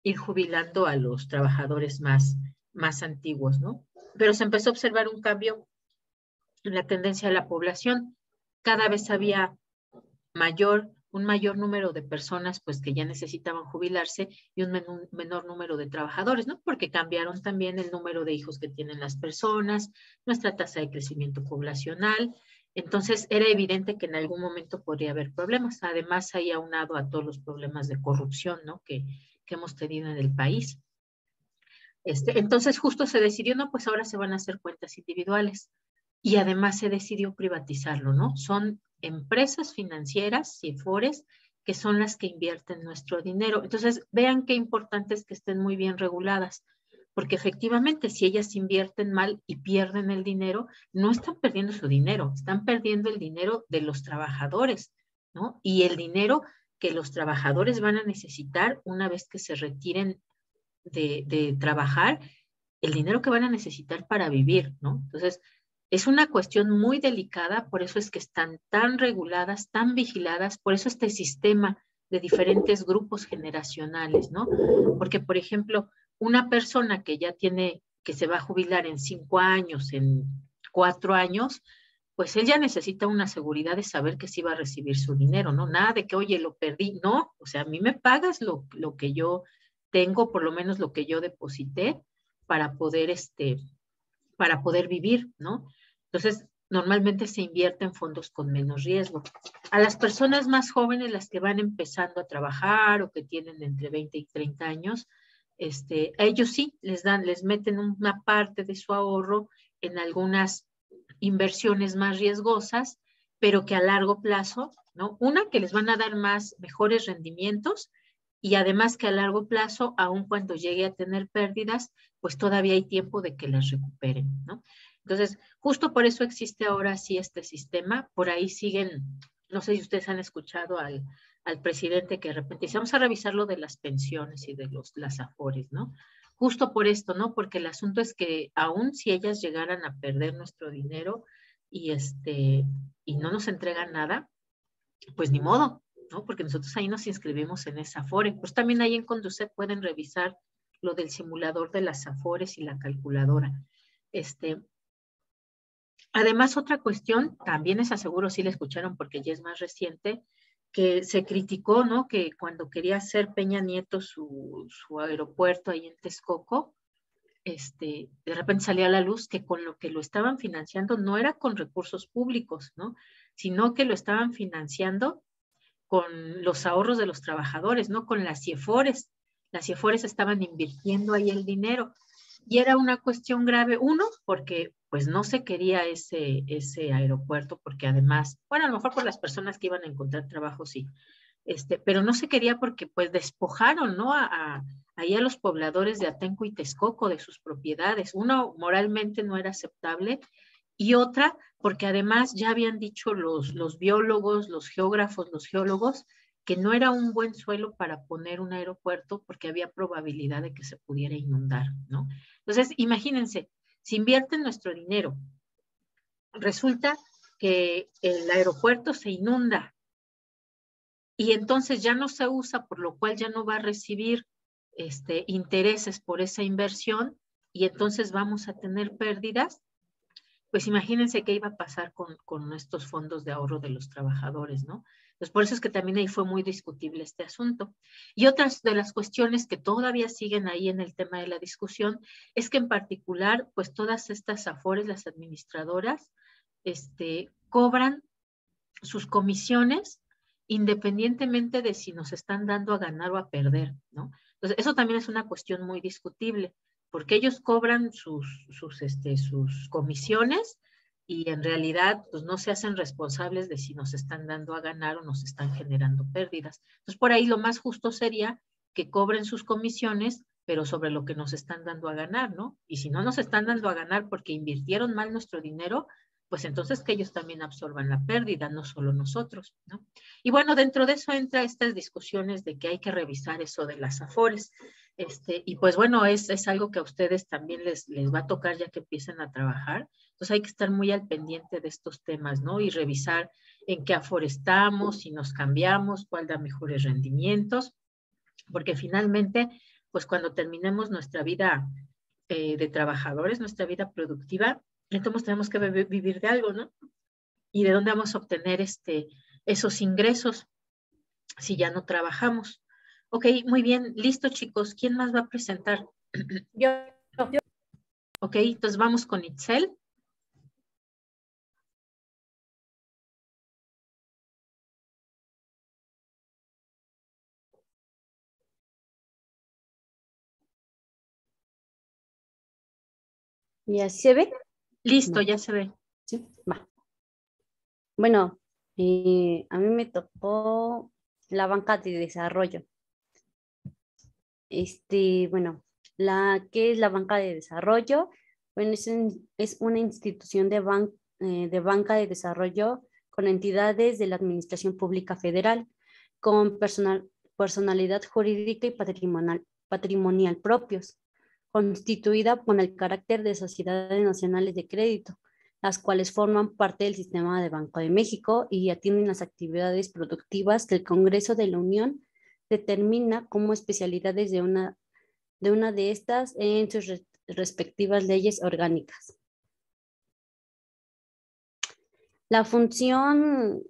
S1: ir jubilando a los trabajadores más antiguos, ¿no? Pero se empezó a observar un cambio en la tendencia de la población. Cada vez había un mayor número de personas pues que ya necesitaban jubilarse y un menor número de trabajadores, ¿no? Porque cambiaron también el número de hijos que tienen las personas, nuestra tasa de crecimiento poblacional. Entonces era evidente que en algún momento podría haber problemas. Además, ahí aunado a todos los problemas de corrupción, ¿no? que hemos tenido en el país. Entonces justo se decidió, no, pues ahora se van a hacer cuentas individuales. Y además se decidió privatizarlo, ¿no? Son empresas financieras, CIEFORES, que son las que invierten nuestro dinero. Entonces, vean qué importante es que estén muy bien reguladas, porque efectivamente si ellas invierten mal y pierden el dinero, no están perdiendo su dinero, están perdiendo el dinero de los trabajadores, ¿no? Y el dinero que los trabajadores van a necesitar una vez que se retiren de trabajar, el dinero que van a necesitar para vivir, ¿no? Entonces, es una cuestión muy delicada, por eso es que están tan reguladas, tan vigiladas, por eso este sistema de diferentes grupos generacionales, ¿no? Porque, por ejemplo, una persona que ya tiene, que se va a jubilar en 5 años, en 4 años, pues él ya necesita una seguridad de saber que sí va a recibir su dinero, ¿no? Nada de que, oye, lo perdí, no, o sea, a mí me pagas lo que yo tengo, por lo menos lo que yo deposité para poder vivir, ¿no? Entonces, normalmente se invierte en fondos con menos riesgo. A las personas más jóvenes, las que van empezando a trabajar o que tienen entre 20 y 30 años, a ellos sí les meten una parte de su ahorro en algunas inversiones más riesgosas, pero que a largo plazo, ¿no? Una, que les van a dar mejores rendimientos, y además que a largo plazo, aun cuando llegue a tener pérdidas, pues todavía hay tiempo de que las recuperen, ¿no? Entonces, justo por eso existe ahora sí este sistema. Por ahí siguen, no sé si ustedes han escuchado al presidente que de repente dice, vamos a revisar lo de las pensiones y de las afores, ¿no? Justo por esto, ¿no? Porque el asunto es que aun si ellas llegaran a perder nuestro dinero y no nos entregan nada, pues ni modo, ¿no? Porque nosotros ahí nos inscribimos en esa Afore. Pues también ahí en Conducet pueden revisar lo del simulador de las Afores y la calculadora. Además, otra cuestión, también esa seguro sí la escucharon porque ya es más reciente, que se criticó, ¿no? Que cuando quería hacer Peña Nieto su aeropuerto ahí en Texcoco, de repente salía a la luz que con lo que lo estaban financiando no era con recursos públicos, ¿no? Sino que lo estaban financiando con los ahorros de los trabajadores, ¿no? Con las CIEFORES. Las CIEFORES estaban invirtiendo ahí el dinero. Y era una cuestión grave, uno, porque pues no se quería ese aeropuerto, porque además, bueno, a lo mejor por las personas que iban a encontrar trabajo, sí, pero no se quería porque pues despojaron, ¿no? Ahí a los pobladores de Atenco y Texcoco de sus propiedades. Uno, moralmente no era aceptable, y otra, porque además ya habían dicho los biólogos, los geógrafos, los geólogos, que no era un buen suelo para poner un aeropuerto porque había probabilidad de que se pudiera inundar, ¿no? Entonces, imagínense, si invierten nuestro dinero, resulta que el aeropuerto se inunda y entonces ya no se usa, por lo cual ya no va a recibir intereses por esa inversión y entonces vamos a tener pérdidas. Pues imagínense qué iba a pasar con estos fondos de ahorro de los trabajadores, ¿no? Entonces, por eso es que también ahí fue muy discutible este asunto. Y otras de las cuestiones que todavía siguen ahí en el tema de la discusión es que en particular, pues todas estas afores, las administradoras, cobran sus comisiones independientemente de si nos están dando a ganar o a perder, ¿no? Entonces, eso también es una cuestión muy discutible, porque ellos cobran sus comisiones y en realidad pues no se hacen responsables de si nos están dando a ganar o nos están generando pérdidas. Entonces, por ahí lo más justo sería que cobren sus comisiones, pero sobre lo que nos están dando a ganar, ¿no? Y si no nos están dando a ganar porque invirtieron mal nuestro dinero, pues entonces que ellos también absorban la pérdida, no solo nosotros, ¿no? Y bueno, dentro de eso entra estas discusiones de que hay que revisar eso de las afores, y pues bueno, es algo que a ustedes también les va a tocar ya que empiecen a trabajar, entonces hay que estar muy al pendiente de estos temas, ¿no? Y revisar en qué afore estamos, si nos cambiamos, cuál da mejores rendimientos, porque finalmente, pues cuando terminemos nuestra vida de trabajadores, nuestra vida productiva, entonces tenemos que vivir de algo, ¿no? ¿Y de dónde vamos a obtener esos ingresos si ya no trabajamos? Ok, muy bien, listo chicos. ¿Quién más va a presentar?
S2: Yo.
S1: Ok, entonces vamos con Itzel.
S2: ¿Ya se ve?
S1: Listo,
S2: No.
S1: ya se ve.
S2: Sí, va. Bueno, a mí me tocó la banca de desarrollo. Bueno, ¿qué es la banca de desarrollo? Bueno, es una institución de banca de desarrollo con entidades de la Administración Pública Federal. con personalidad jurídica y patrimonial propios, constituida con el carácter de sociedades nacionales de crédito, las cuales forman parte del sistema de Banco de México y atienden las actividades productivas que el Congreso de la Unión determina como especialidades de una de estas en sus respectivas leyes orgánicas. La función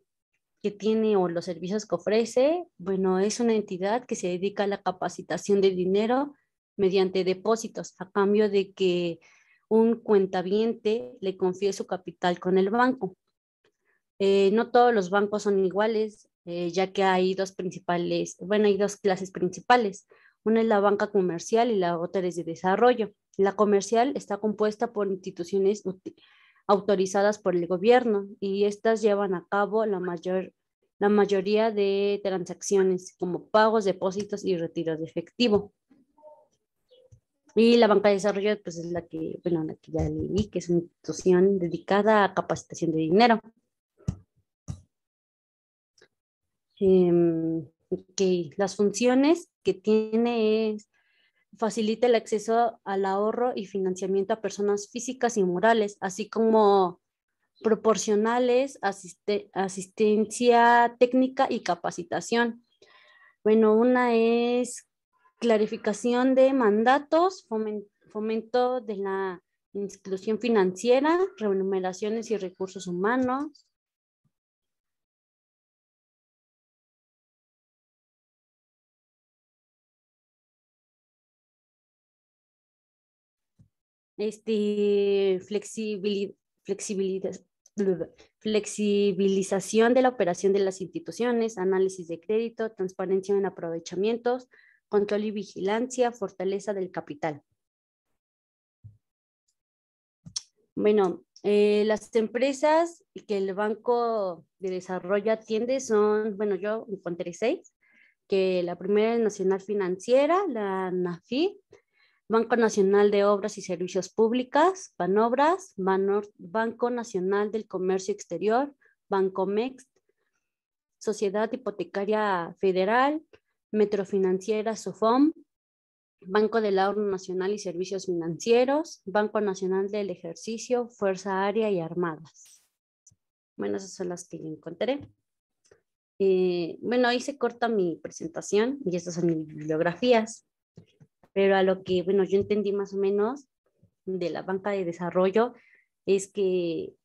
S2: que tiene o los servicios que ofrece, bueno, es una entidad que se dedica a la capacitación de dinero mediante depósitos a cambio de que un cuentaviente le confíe su capital con el banco. No todos los bancos son iguales, ya que hay dos clases principales. Una es la banca comercial y la otra es de desarrollo. La comercial está compuesta por instituciones autorizadas por el gobierno y estas llevan a cabo la mayoría de transacciones como pagos, depósitos y retiros de efectivo. Y la banca de desarrollo pues es la que ya leí, que es una institución dedicada a capacitación de dinero. Las funciones que tiene es facilita el acceso al ahorro y financiamiento a personas físicas y morales, así como proporcionales, asistencia técnica y capacitación. Bueno, una es clarificación de mandatos, fomento de la inclusión financiera, remuneraciones y recursos humanos. Flexibilización de la operación de las instituciones, análisis de crédito, transparencia en aprovechamientos, control y vigilancia, fortaleza del capital. Bueno, las empresas que el Banco de Desarrollo atiende son, bueno, yo encontré 6, que la primera es Nacional Financiera, la NAFI, Banco Nacional de Obras y Servicios Públicas, Banobras, Banco Nacional del Comercio Exterior, Bancomext, Sociedad Hipotecaria Federal, Metrofinanciera SOFOM, Banco del Ahorro Nacional y Servicios Financieros, Banco Nacional del Ejercicio, Fuerza Aérea y Armadas. Bueno, esas son las que yo encontré. Bueno, ahí se corta mi presentación y estas son mis bibliografías. Pero a lo que, bueno, yo entendí más o menos de la banca de desarrollo es que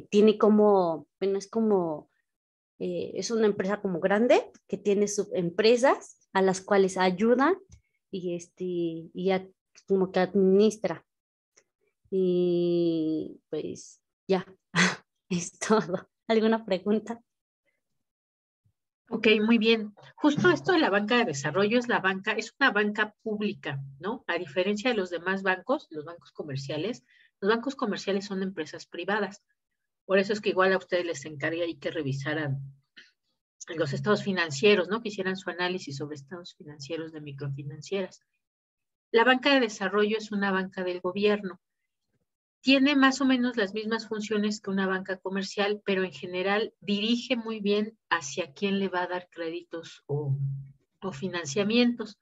S2: tiene como, bueno, es una empresa como grande que tiene subempresas a las cuales ayuda y como que administra. Y pues ya, es todo. ¿Alguna pregunta?
S1: Ok, muy bien. Justo esto de la banca de desarrollo es una banca pública, ¿no? A diferencia de los demás bancos, los bancos comerciales son empresas privadas. Por eso es que igual a ustedes les encarga ahí que revisaran los estados financieros, ¿no? Que hicieran su análisis sobre estados financieros de microfinancieras. La banca de desarrollo es una banca del gobierno. Tiene más o menos las mismas funciones que una banca comercial, pero en general dirige muy bien hacia quién le va a dar créditos o financiamientos.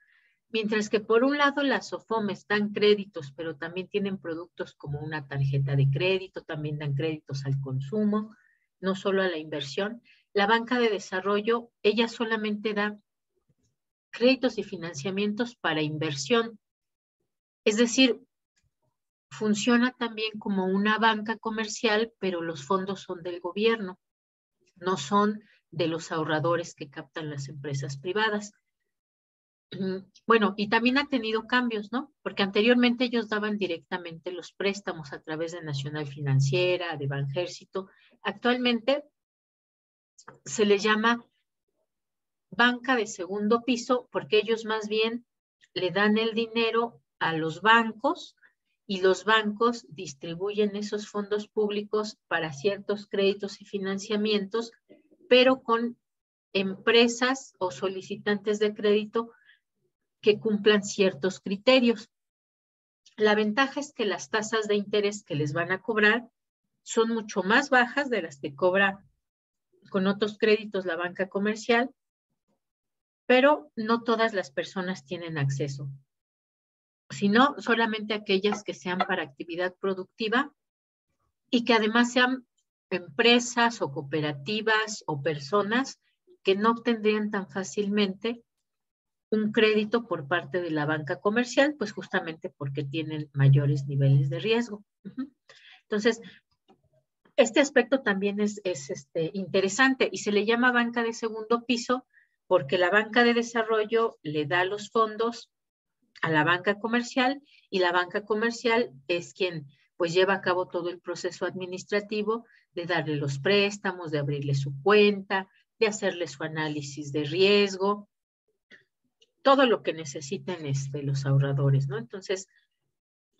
S1: Mientras que por un lado las SOFOMES dan créditos, pero también tienen productos como una tarjeta de crédito, también dan créditos al consumo, no solo a la inversión. La banca de desarrollo, ella solamente da créditos y financiamientos para inversión. Es decir, funciona también como una banca comercial, pero los fondos son del gobierno, no son de los ahorradores que captan las empresas privadas. Bueno, y también ha tenido cambios, ¿no? Porque anteriormente ellos daban directamente los préstamos a través de Nacional Financiera, de Banjército. Actualmente se les llama banca de segundo piso porque ellos más bien le dan el dinero a los bancos y los bancos distribuyen esos fondos públicos para ciertos créditos y financiamientos, pero con empresas o solicitantes de crédito que cumplan ciertos criterios. La ventaja es que las tasas de interés que les van a cobrar son mucho más bajas de las que cobra con otros créditos la banca comercial pero no todas las personas tienen acceso, sino solamente aquellas que sean para actividad productiva y que además sean empresas o cooperativas o personas que no obtendrían tan fácilmente un crédito por parte de la banca comercial, pues justamente porque tienen mayores niveles de riesgo. Entonces, este aspecto también es interesante y se le llama banca de segundo piso porque la banca de desarrollo le da los fondos a la banca comercial y la banca comercial es quien pues lleva a cabo todo el proceso administrativo de darle los préstamos, de abrirle su cuenta, de hacerle su análisis de riesgo, todo lo que necesiten los ahorradores, ¿no? Entonces,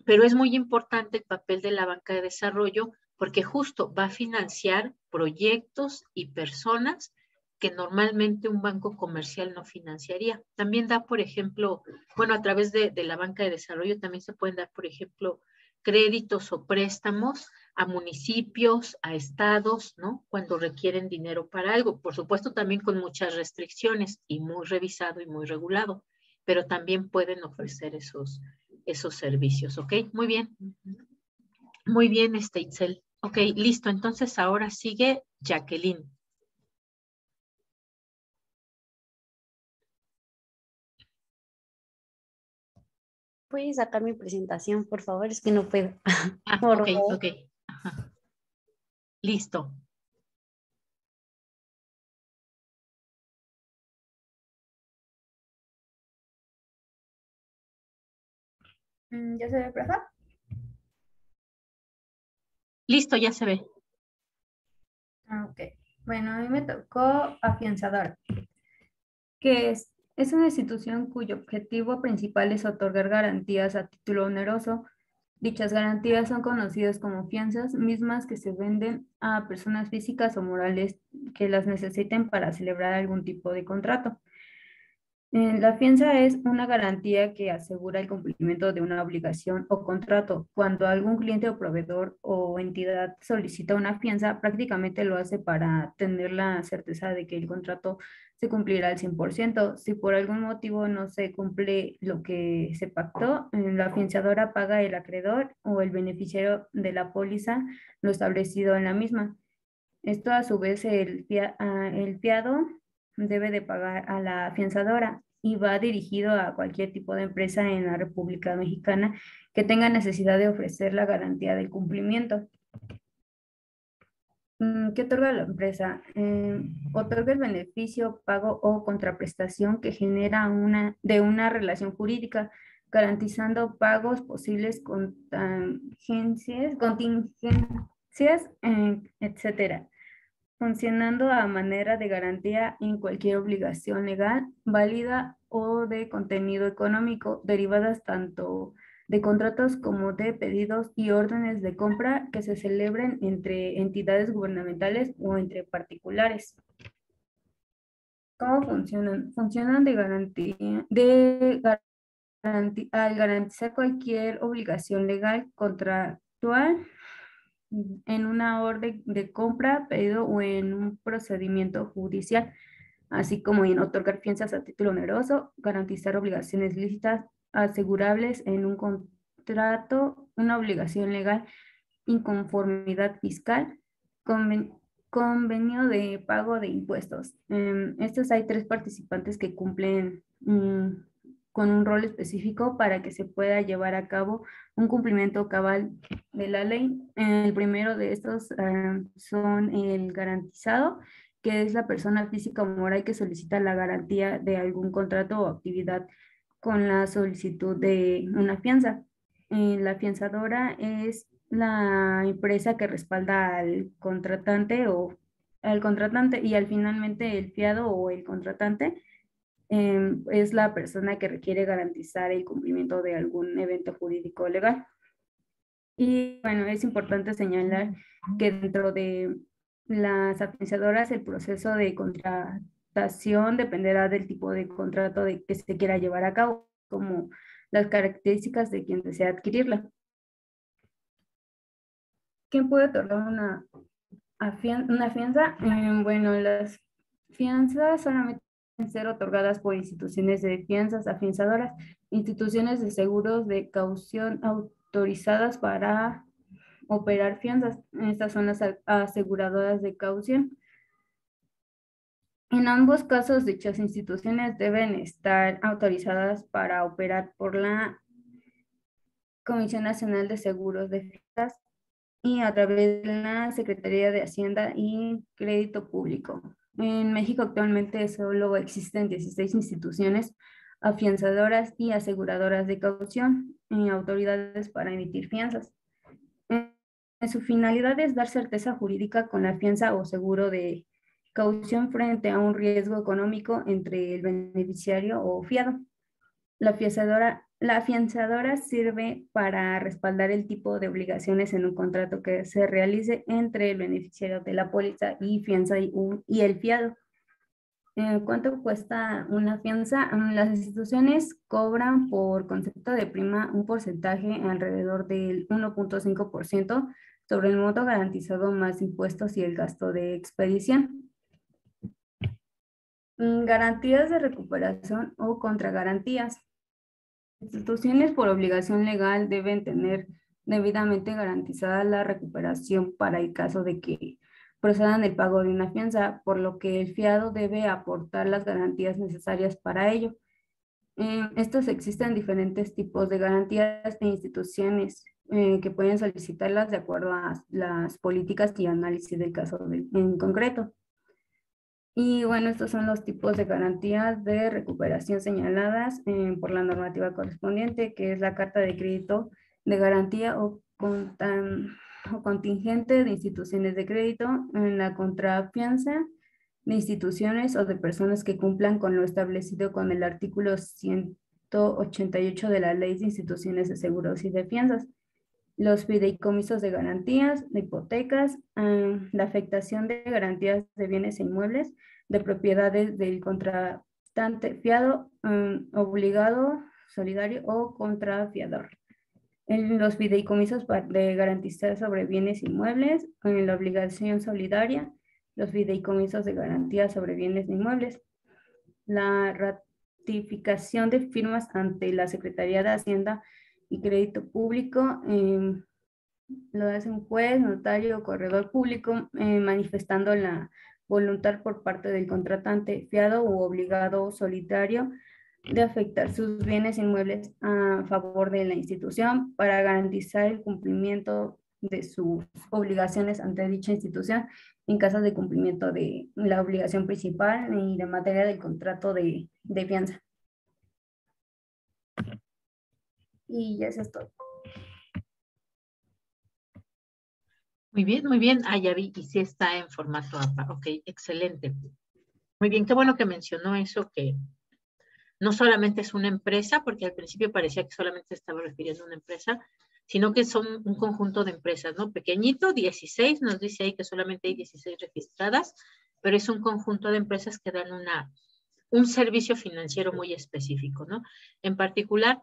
S1: pero es muy importante el papel de la banca de desarrollo porque justo va a financiar proyectos y personas que normalmente un banco comercial no financiaría. También da, por ejemplo, bueno, a través de la banca de desarrollo también se pueden dar, por ejemplo, créditos o préstamos a municipios, a estados, ¿no? Cuando requieren dinero para algo. Por supuesto, también con muchas restricciones y muy revisado y muy regulado, pero también pueden ofrecer esos servicios, ¿ok? Muy bien. Muy bien, Itzel. Ok, listo. Entonces ahora sigue Jacqueline.
S2: ¿Puedes sacar mi presentación, por favor? Es que no puedo.
S1: Ok, ok. Ajá. Listo.
S6: ¿Ya se ve, profe?
S1: Listo, ya se ve.
S6: Ok. Bueno, a mí me tocó afianzadora, que es una institución cuyo objetivo principal es otorgar garantías a título oneroso. Dichas garantías son conocidas como fianzas, mismas que se venden a personas físicas o morales que las necesiten para celebrar algún tipo de contrato. La fianza es una garantía que asegura el cumplimiento de una obligación o contrato. Cuando algún cliente o proveedor o entidad solicita una fianza, prácticamente lo hace para tener la certeza de que el contrato se cumplirá al 100%. Si por algún motivo no se cumple lo que se pactó, la fianzadora paga el acreedor o el beneficiario de la póliza lo establecido en la misma. Esto a su vez el fiado debe de pagar a la afianzadora y va dirigido a cualquier tipo de empresa en la República Mexicana que tenga necesidad de ofrecer la garantía del cumplimiento. ¿Qué otorga la empresa? Otorga el beneficio, pago o contraprestación que genera de una relación jurídica, garantizando pagos posibles contingencias, etcétera, funcionando a manera de garantía en cualquier obligación legal, válida o de contenido económico, derivadas tanto de contratos como de pedidos y órdenes de compra que se celebren entre entidades gubernamentales o entre particulares. ¿Cómo funcionan? Funcionan al garantizar cualquier obligación legal contractual en una orden de compra, pedido o en un procedimiento judicial, así como en otorgar fianzas a título oneroso, garantizar obligaciones lícitas asegurables en un contrato, una obligación legal, inconformidad fiscal, convenio de pago de impuestos. Estos hay 3 participantes que cumplen con un rol específico para que se pueda llevar a cabo un cumplimiento cabal de la ley. El primero de estos son el garantizado, que es la persona física o moral que solicita la garantía de algún contrato o actividad con la solicitud de una fianza. La fianzadora es la empresa que respalda al contratante y al finalmente el fiado o el contratante es la persona que requiere garantizar el cumplimiento de algún evento jurídico legal. Y bueno, es importante señalar que dentro de las afianzadoras el proceso de contratación dependerá del tipo de contrato que se quiera llevar a cabo, como las características de quien desea adquirirla. ¿Quién puede otorgar una fianza? Bueno, las fianzas solamente ser otorgadas por instituciones de fianzas afianzadoras, instituciones de seguros de caución autorizadas para operar fianzas. Estas son las aseguradoras de caución. En ambos casos, dichas instituciones deben estar autorizadas para operar por la Comisión Nacional de Seguros de Fianzas y a través de la Secretaría de Hacienda y Crédito Público. En México actualmente solo existen 16 instituciones afianzadoras y aseguradoras de caución y autoridades para emitir fianzas. Su finalidad es dar certeza jurídica con la fianza o seguro de caución frente a un riesgo económico entre el beneficiario o fiado. La afianzadora sirve para respaldar el tipo de obligaciones en un contrato que se realice entre el beneficiario de la póliza y fianza y el fiado. ¿Cuánto cuesta una fianza? Las instituciones cobran por concepto de prima un porcentaje alrededor del 1.5% sobre el monto garantizado más impuestos y el gasto de expedición. Garantías de recuperación o contragarantías. Instituciones por obligación legal deben tener debidamente garantizada la recuperación para el caso de que procedan el pago de una fianza, por lo que el fiado debe aportar las garantías necesarias para ello. Estos existen diferentes tipos de garantías e instituciones que pueden solicitarlas de acuerdo a las políticas y análisis del caso en concreto. Y bueno, estos son los tipos de garantías de recuperación señaladas por la normativa correspondiente, que es la carta de crédito de garantía o contingente de instituciones de crédito, en la contrafianza de instituciones o de personas que cumplan con lo establecido con el artículo 188 de la Ley de Instituciones de Seguros y de Fianzas, los fideicomisos de garantías, de hipotecas, la afectación de garantías de bienes e inmuebles, de propiedades del contratante fiado, obligado, solidario o contrafiador. Los fideicomisos de garantizar sobre bienes inmuebles, la obligación solidaria, los fideicomisos de garantía sobre bienes inmuebles, la ratificación de firmas ante la Secretaría de Hacienda y Crédito Público, lo hace un juez, notario o corredor público, manifestando la voluntad por parte del contratante, fiado u obligado solidario de afectar sus bienes inmuebles a favor de la institución para garantizar el cumplimiento de sus obligaciones ante dicha institución en caso de cumplimiento de la obligación principal y de materia del contrato de fianza. Y eso es todo.
S1: Muy bien, muy bien. Ah, ya vi, y sí está en formato APA. Ok, excelente. Muy bien, qué bueno que mencionó eso, que no solamente es una empresa, porque al principio parecía que solamente se estaba refiriendo a una empresa, sino que son un conjunto de empresas, ¿no? Pequeñito, 16, nos dice ahí que solamente hay 16 registradas, pero es un conjunto de empresas que dan un servicio financiero muy específico, ¿no? En particular,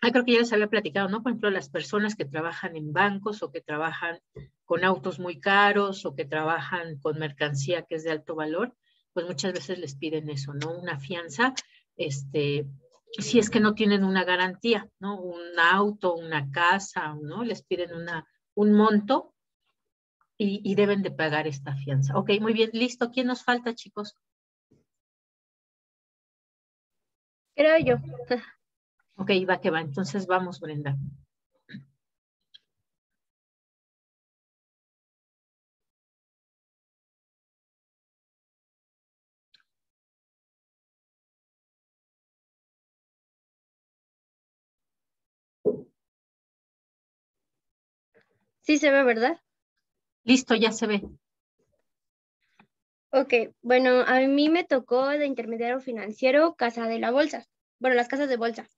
S1: creo que ya les había platicado, ¿no? Por ejemplo, las personas que trabajan en bancos o que trabajan con autos muy caros o que trabajan con mercancía que es de alto valor, pues muchas veces les piden eso, ¿no? Una fianza, si es que no tienen una garantía, ¿no? Un auto, una casa, ¿no? Les piden un monto y deben de pagar esta fianza. Ok, muy bien, listo. ¿Quién nos falta, chicos?
S7: Creo yo.
S1: Ok, va que va. Entonces vamos, Brenda.
S7: Sí se ve, ¿verdad?
S1: Listo, ya se ve.
S7: Ok, bueno, a mí me tocó de intermediario financiero, casa de la bolsa. Bueno, las casas de bolsa.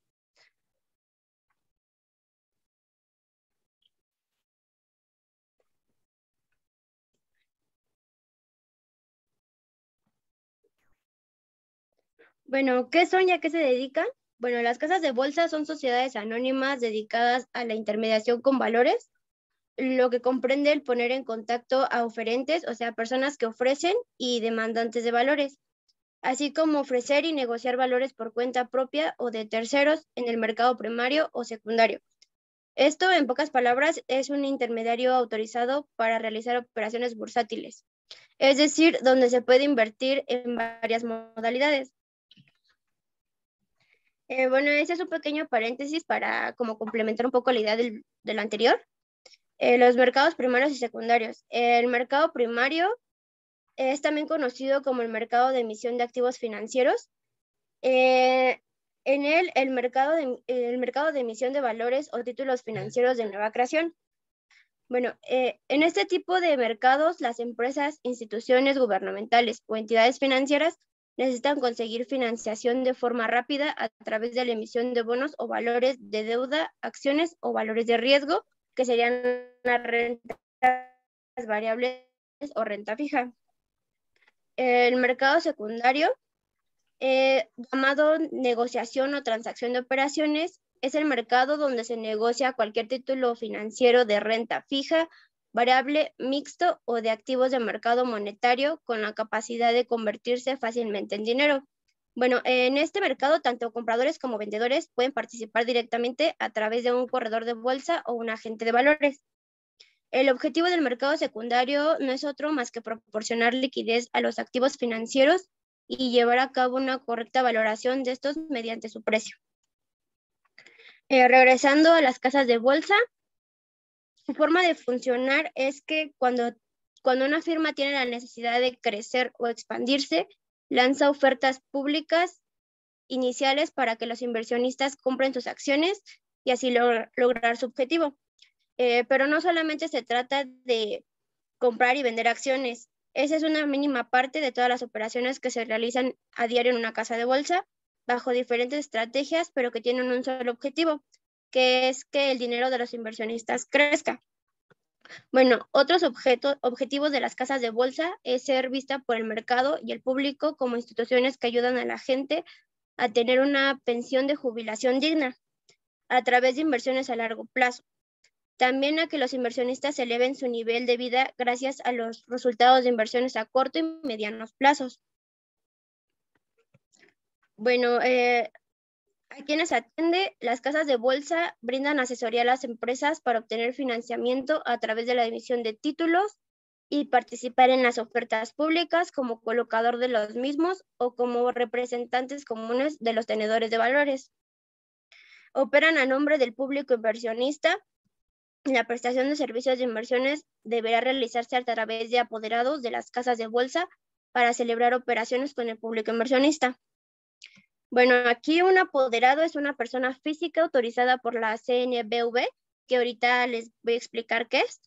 S7: Bueno, ¿qué son y a qué se dedican? Bueno, las casas de bolsa son sociedades anónimas dedicadas a la intermediación con valores, lo que comprende el poner en contacto a oferentes, o sea, personas que ofrecen y demandantes de valores. así como ofrecer y negociar valores por cuenta propia o de terceros en el mercado primario o secundario. Esto, en pocas palabras, es un intermediario autorizado para realizar operaciones bursátiles, es decir, donde se puede invertir en varias modalidades. Bueno, ese es un pequeño paréntesis para como complementar un poco la idea de lo anterior. Los mercados primarios y secundarios. El mercado primario es también conocido como el mercado de emisión de activos financieros. En él, el mercado de emisión de valores o títulos financieros de nueva creación. Bueno, en este tipo de mercados, las empresas, instituciones gubernamentales o entidades financieras necesitan conseguir financiación de forma rápida a través de la emisión de bonos o valores de deuda, acciones o valores de riesgo, que serían las rentas variables o renta fija. El mercado secundario, llamado negociación o transacción de operaciones, es el mercado donde se negocia cualquier título financiero de renta fija, variable, mixto o de activos de mercado monetario con la capacidad de convertirse fácilmente en dinero. Bueno, en este mercado tanto compradores como vendedores pueden participar directamente a través de un corredor de bolsa o un agente de valores. El objetivo del mercado secundario no es otro más que proporcionar liquidez a los activos financieros y llevar a cabo una correcta valoración de estos mediante su precio. Regresando a las casas de bolsa, su forma de funcionar es que cuando una firma tiene la necesidad de crecer o expandirse, lanza ofertas públicas iniciales para que los inversionistas compren sus acciones y así lograr su objetivo. Pero no solamente se trata de comprar y vender acciones. Esa es una mínima parte de todas las operaciones que se realizan a diario en una casa de bolsa, bajo diferentes estrategias, pero que tienen un solo objetivo, que es que el dinero de los inversionistas crezca. Bueno, otros objetivos de las casas de bolsa es ser vista por el mercado y el público como instituciones que ayudan a la gente a tener una pensión de jubilación digna a través de inversiones a largo plazo. También a que los inversionistas eleven su nivel de vida gracias a los resultados de inversiones a corto y medianos plazos. Bueno, a quienes atiende, las casas de bolsa brindan asesoría a las empresas para obtener financiamiento a través de la emisión de títulos y participar en las ofertas públicas como colocador de los mismos o como representantes comunes de los tenedores de valores. Operan a nombre del público inversionista. La prestación de servicios de inversiones deberá realizarse a través de apoderados de las casas de bolsa para celebrar operaciones con el público inversionista. Bueno, aquí un apoderado es una persona física autorizada por la CNBV, que ahorita les voy a explicar qué es,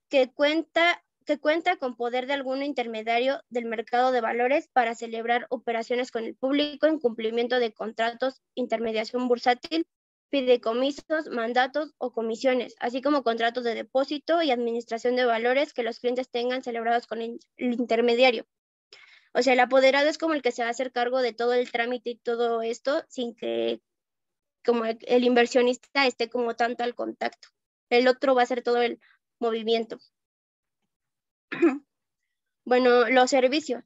S7: que cuenta con poder de algún intermediario del mercado de valores para celebrar operaciones con el público en cumplimiento de contratos, intermediación bursátil, fideicomisos, mandatos o comisiones, así como contratos de depósito y administración de valores que los clientes tengan celebrados con el intermediario. O sea, el apoderado es como el que se va a hacer cargo de todo el trámite y todo esto sin que como el inversionista esté como tanto al contacto. El otro va a hacer todo el movimiento. Bueno, los servicios.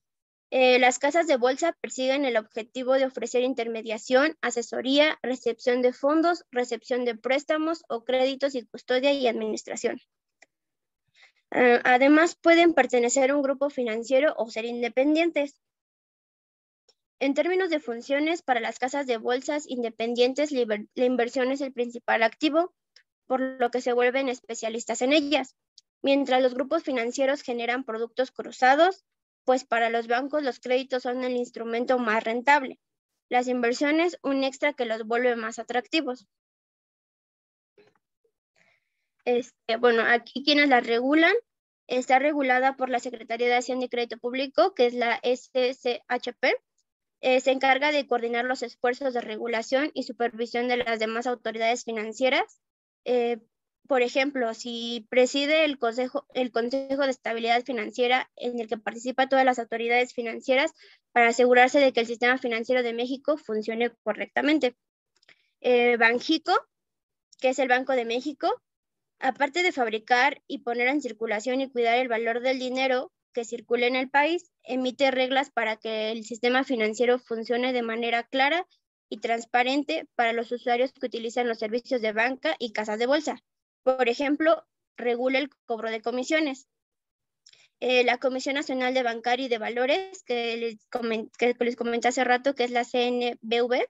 S7: Las casas de bolsa persiguen el objetivo de ofrecer intermediación, asesoría, recepción de fondos, recepción de préstamos o créditos y custodia y administración. Además, pueden pertenecer a un grupo financiero o ser independientes. En términos de funciones, para las casas de bolsas independientes, la inversión es el principal activo, por lo que se vuelven especialistas en ellas. Mientras los grupos financieros generan productos cruzados, pues para los bancos los créditos son el instrumento más rentable. Las inversiones, un extra que los vuelve más atractivos. Bueno, aquí quienes las regulan, está regulada por la Secretaría de Hacienda y Crédito Público, que es la SCHP. Se encarga de coordinar los esfuerzos de regulación y supervisión de las demás autoridades financieras. Por ejemplo, si preside el Consejo de Estabilidad Financiera, en el que participan todas las autoridades financieras para asegurarse de que el sistema financiero de México funcione correctamente. Banxico, que es el Banco de México, aparte de fabricar y poner en circulación y cuidar el valor del dinero que circula en el país, emite reglas para que el sistema financiero funcione de manera clara y transparente para los usuarios que utilizan los servicios de banca y casas de bolsa. Por ejemplo, regula el cobro de comisiones. La Comisión Nacional de Bancario y de Valores, que les comenté hace rato, que es la CNBV,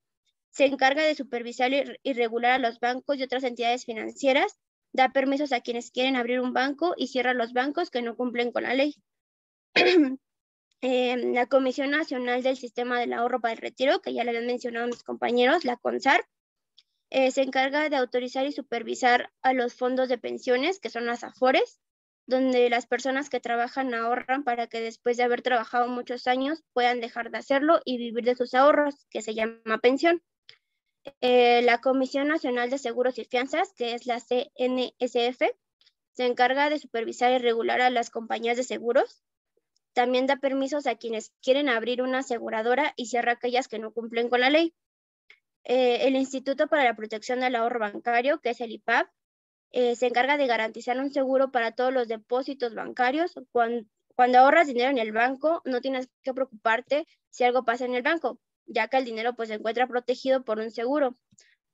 S7: se encarga de supervisar y regular a los bancos y otras entidades financieras, da permisos a quienes quieren abrir un banco y cierra los bancos que no cumplen con la ley. La Comisión Nacional del Sistema del Ahorro para el Retiro, que ya le habían mencionado mis compañeros, la CONSAR, se encarga de autorizar y supervisar a los fondos de pensiones, que son las AFORES, donde las personas que trabajan ahorran para que después de haber trabajado muchos años puedan dejar de hacerlo y vivir de sus ahorros, que se llama pensión. La Comisión Nacional de Seguros y Fianzas, que es la CNSF, se encarga de supervisar y regular a las compañías de seguros. También da permisos a quienes quieren abrir una aseguradora y cierra aquellas que no cumplen con la ley. El Instituto para la Protección del Ahorro Bancario, que es el IPAB, se encarga de garantizar un seguro para todos los depósitos bancarios. Cuando ahorras dinero en el banco, no tienes que preocuparte si algo pasa en el banco, ya que el dinero pues se encuentra protegido por un seguro,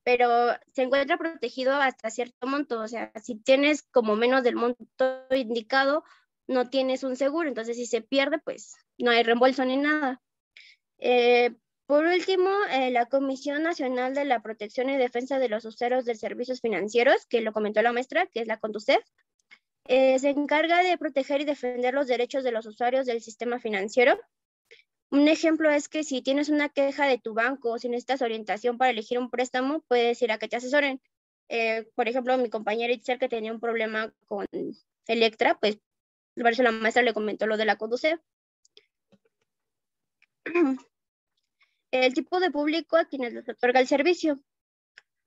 S7: pero se encuentra protegido hasta cierto monto. O sea, si tienes como menos del monto indicado, no tienes un seguro, entonces si se pierde, pues no hay reembolso ni nada. Por último, la Comisión Nacional de la Protección y Defensa de los Usuarios de Servicios Financieros, que lo comentó la maestra, que es la CONDUCEF, se encarga de proteger y defender los derechos de los usuarios del sistema financiero. Un ejemplo es que si tienes una queja de tu banco o si necesitas orientación para elegir un préstamo, puedes ir a que te asesoren. Por ejemplo, mi compañera Itzel, que tenía un problema con Electra, pues por eso la maestra le comentó lo de la CONDUCEF. El tipo de público a quienes les otorga el servicio.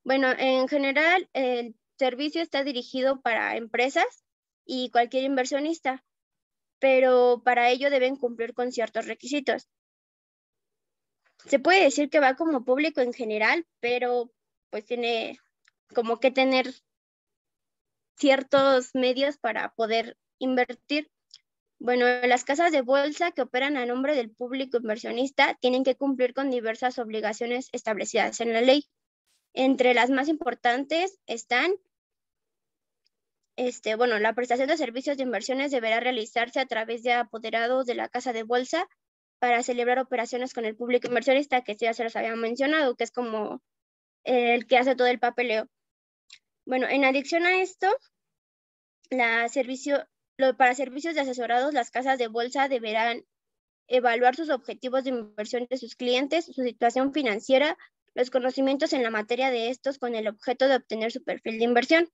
S7: Bueno, en general, el servicio está dirigido para empresas y cualquier inversionista, pero para ello deben cumplir con ciertos requisitos. Se puede decir que va como público en general, pero pues tiene como que tener ciertos medios para poder invertir. Bueno, las casas de bolsa que operan a nombre del público inversionista tienen que cumplir con diversas obligaciones establecidas en la ley. Entre las más importantes están, la prestación de servicios de inversiones deberá realizarse a través de apoderados de la casa de bolsa para celebrar operaciones con el público inversionista, que ya se los había mencionado, que es como el que hace todo el papeleo. Bueno, en adición a esto, para servicios de asesorados, las casas de bolsa deberán evaluar sus objetivos de inversión de sus clientes, su situación financiera, los conocimientos en la materia de estos con el objeto de obtener su perfil de inversión.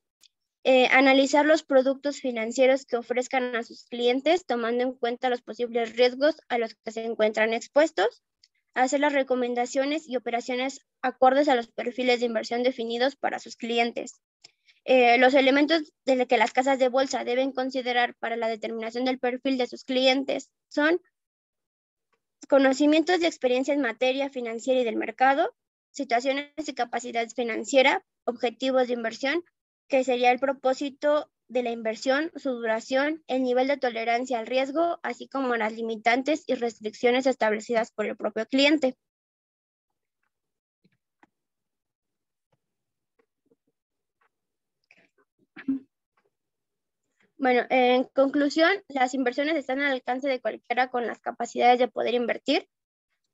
S7: Analizar los productos financieros que ofrezcan a sus clientes, tomando en cuenta los posibles riesgos a los que se encuentran expuestos. Hacer las recomendaciones y operaciones acordes a los perfiles de inversión definidos para sus clientes. Los elementos de que las casas de bolsa deben considerar para la determinación del perfil de sus clientes son conocimientos y experiencia en materia financiera y del mercado, situaciones y capacidad financiera, objetivos de inversión, que sería el propósito de la inversión, su duración, el nivel de tolerancia al riesgo, así como las limitantes y restricciones establecidas por el propio cliente. Bueno, en conclusión, las inversiones están al alcance de cualquiera con las capacidades de poder invertir.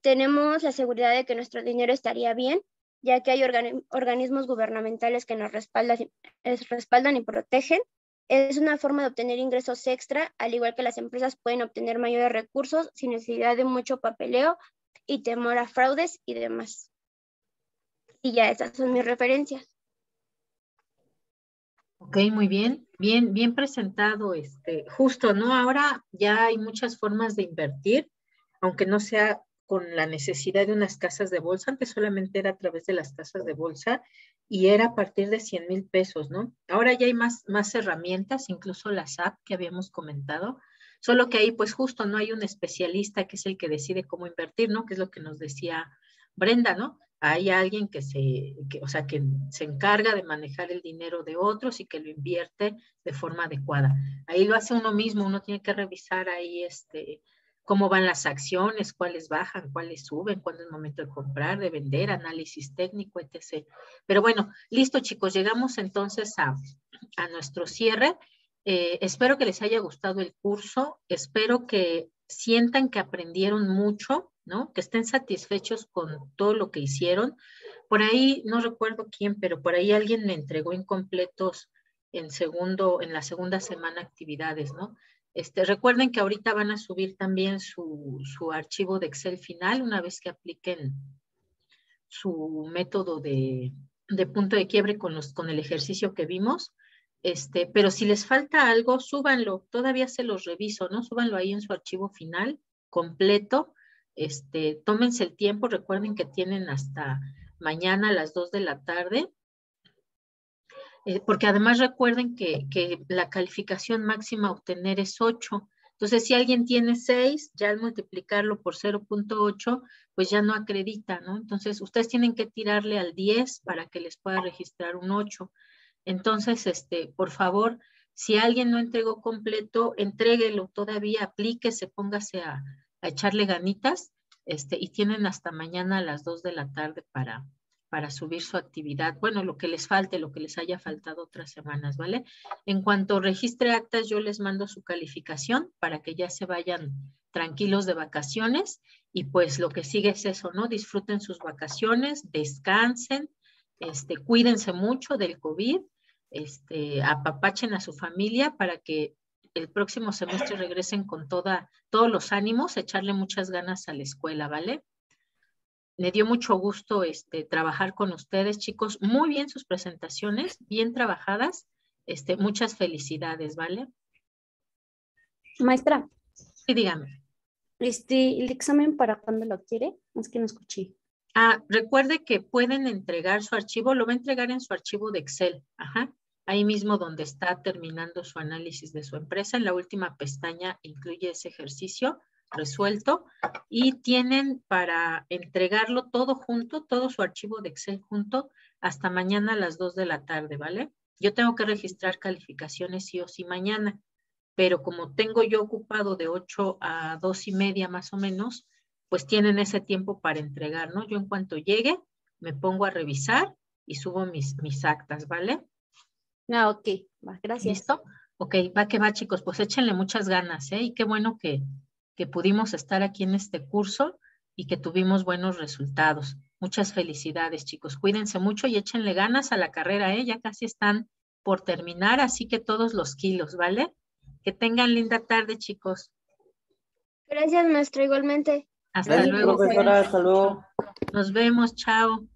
S7: Tenemos la seguridad de que nuestro dinero estaría bien, ya que hay organismos gubernamentales que nos respaldan y protegen. Es una forma de obtener ingresos extra, al igual que las empresas pueden obtener mayores recursos sin necesidad de mucho papeleo y temor a fraudes y demás. Y ya esas son mis referencias.
S1: Ok, muy bien, bien presentado, justo, ¿no? Ahora ya hay muchas formas de invertir, aunque no sea con la necesidad de unas casas de bolsa. Antes solamente era a través de las casas de bolsa y era a partir de 100,000 pesos, ¿no? Ahora ya hay más herramientas, incluso la SAP que habíamos comentado, solo que ahí pues justo no hay un especialista que es el que decide cómo invertir, ¿no? Que es lo que nos decía Brenda, ¿no? Hay alguien que o sea, que se encarga de manejar el dinero de otros y que lo invierte de forma adecuada. Ahí lo hace uno mismo, uno tiene que revisar ahí cómo van las acciones, cuáles bajan, cuáles suben, cuándo es el momento de comprar, de vender, análisis técnico, etc. Pero bueno, listo chicos, llegamos entonces a nuestro cierre. Espero que les haya gustado el curso, espero que sientan que aprendieron mucho, ¿no? Que estén satisfechos con todo lo que hicieron. Por ahí, no recuerdo quién, pero por ahí alguien me entregó incompletos en la segunda semana actividades, ¿no? Recuerden que ahorita van a subir también su archivo de Excel final una vez que apliquen su método de punto de quiebre con el ejercicio que vimos. Pero si les falta algo, súbanlo, todavía se los reviso, ¿no? Súbanlo ahí en su archivo final, completo. Tómense el tiempo, recuerden que tienen hasta mañana a las 2 de la tarde. Porque además recuerden que la calificación máxima a obtener es 8. Entonces, si alguien tiene 6, ya al multiplicarlo por 0.8, pues ya no acredita, ¿no? Entonces, ustedes tienen que tirarle al 10 para que les pueda registrar un 8. Entonces, por favor, si alguien no entregó completo, entréguelo todavía, aplíquese, póngase a echarle ganitas, y tienen hasta mañana a las 2 de la tarde para subir su actividad. Bueno, lo que les falte, lo que les haya faltado otras semanas, ¿vale? En cuanto registre actas, yo les mando su calificación para que ya se vayan tranquilos de vacaciones y pues lo que sigue es eso, ¿no? Disfruten sus vacaciones, descansen, cuídense mucho del COVID, apapachen a su familia para que el próximo semestre regresen con todos los ánimos, echarle muchas ganas a la escuela, ¿vale? Me dio mucho gusto trabajar con ustedes, chicos. Muy bien sus presentaciones, bien trabajadas. Muchas felicidades, ¿vale?
S2: Maestra,
S1: Sí, dígame.
S2: ¿el examen para cuándo lo quiere? Es que no escuché.
S1: Recuerde que pueden entregar su archivo, lo va a entregar en su archivo de Excel. Ajá. Ahí mismo donde está terminando su análisis de su empresa, en la última pestaña incluye ese ejercicio resuelto y tienen para entregarlo todo junto, todo su archivo de Excel junto, hasta mañana a las 2 de la tarde, ¿vale? Yo tengo que registrar calificaciones sí o sí mañana, pero como tengo yo ocupado de 8 a 2:30 más o menos, pues tienen ese tiempo para entregar, ¿no? Yo en cuanto llegue, me pongo a revisar y subo mis actas, ¿vale?
S2: Ok, va, gracias.
S1: ¿Listo? Ok, va que va, chicos, pues échenle muchas ganas, ¿eh? Y qué bueno que pudimos estar aquí en este curso y que tuvimos buenos resultados. Muchas felicidades, chicos. Cuídense mucho y échenle ganas a la carrera, ¿eh? Ya casi están por terminar, así que todos los kilos, ¿vale? Que tengan linda tarde, chicos.
S7: Gracias, maestra, igualmente.
S1: Hasta
S3: Gracias,
S1: luego.
S3: profesora. Hasta luego.
S1: Nos vemos, chao.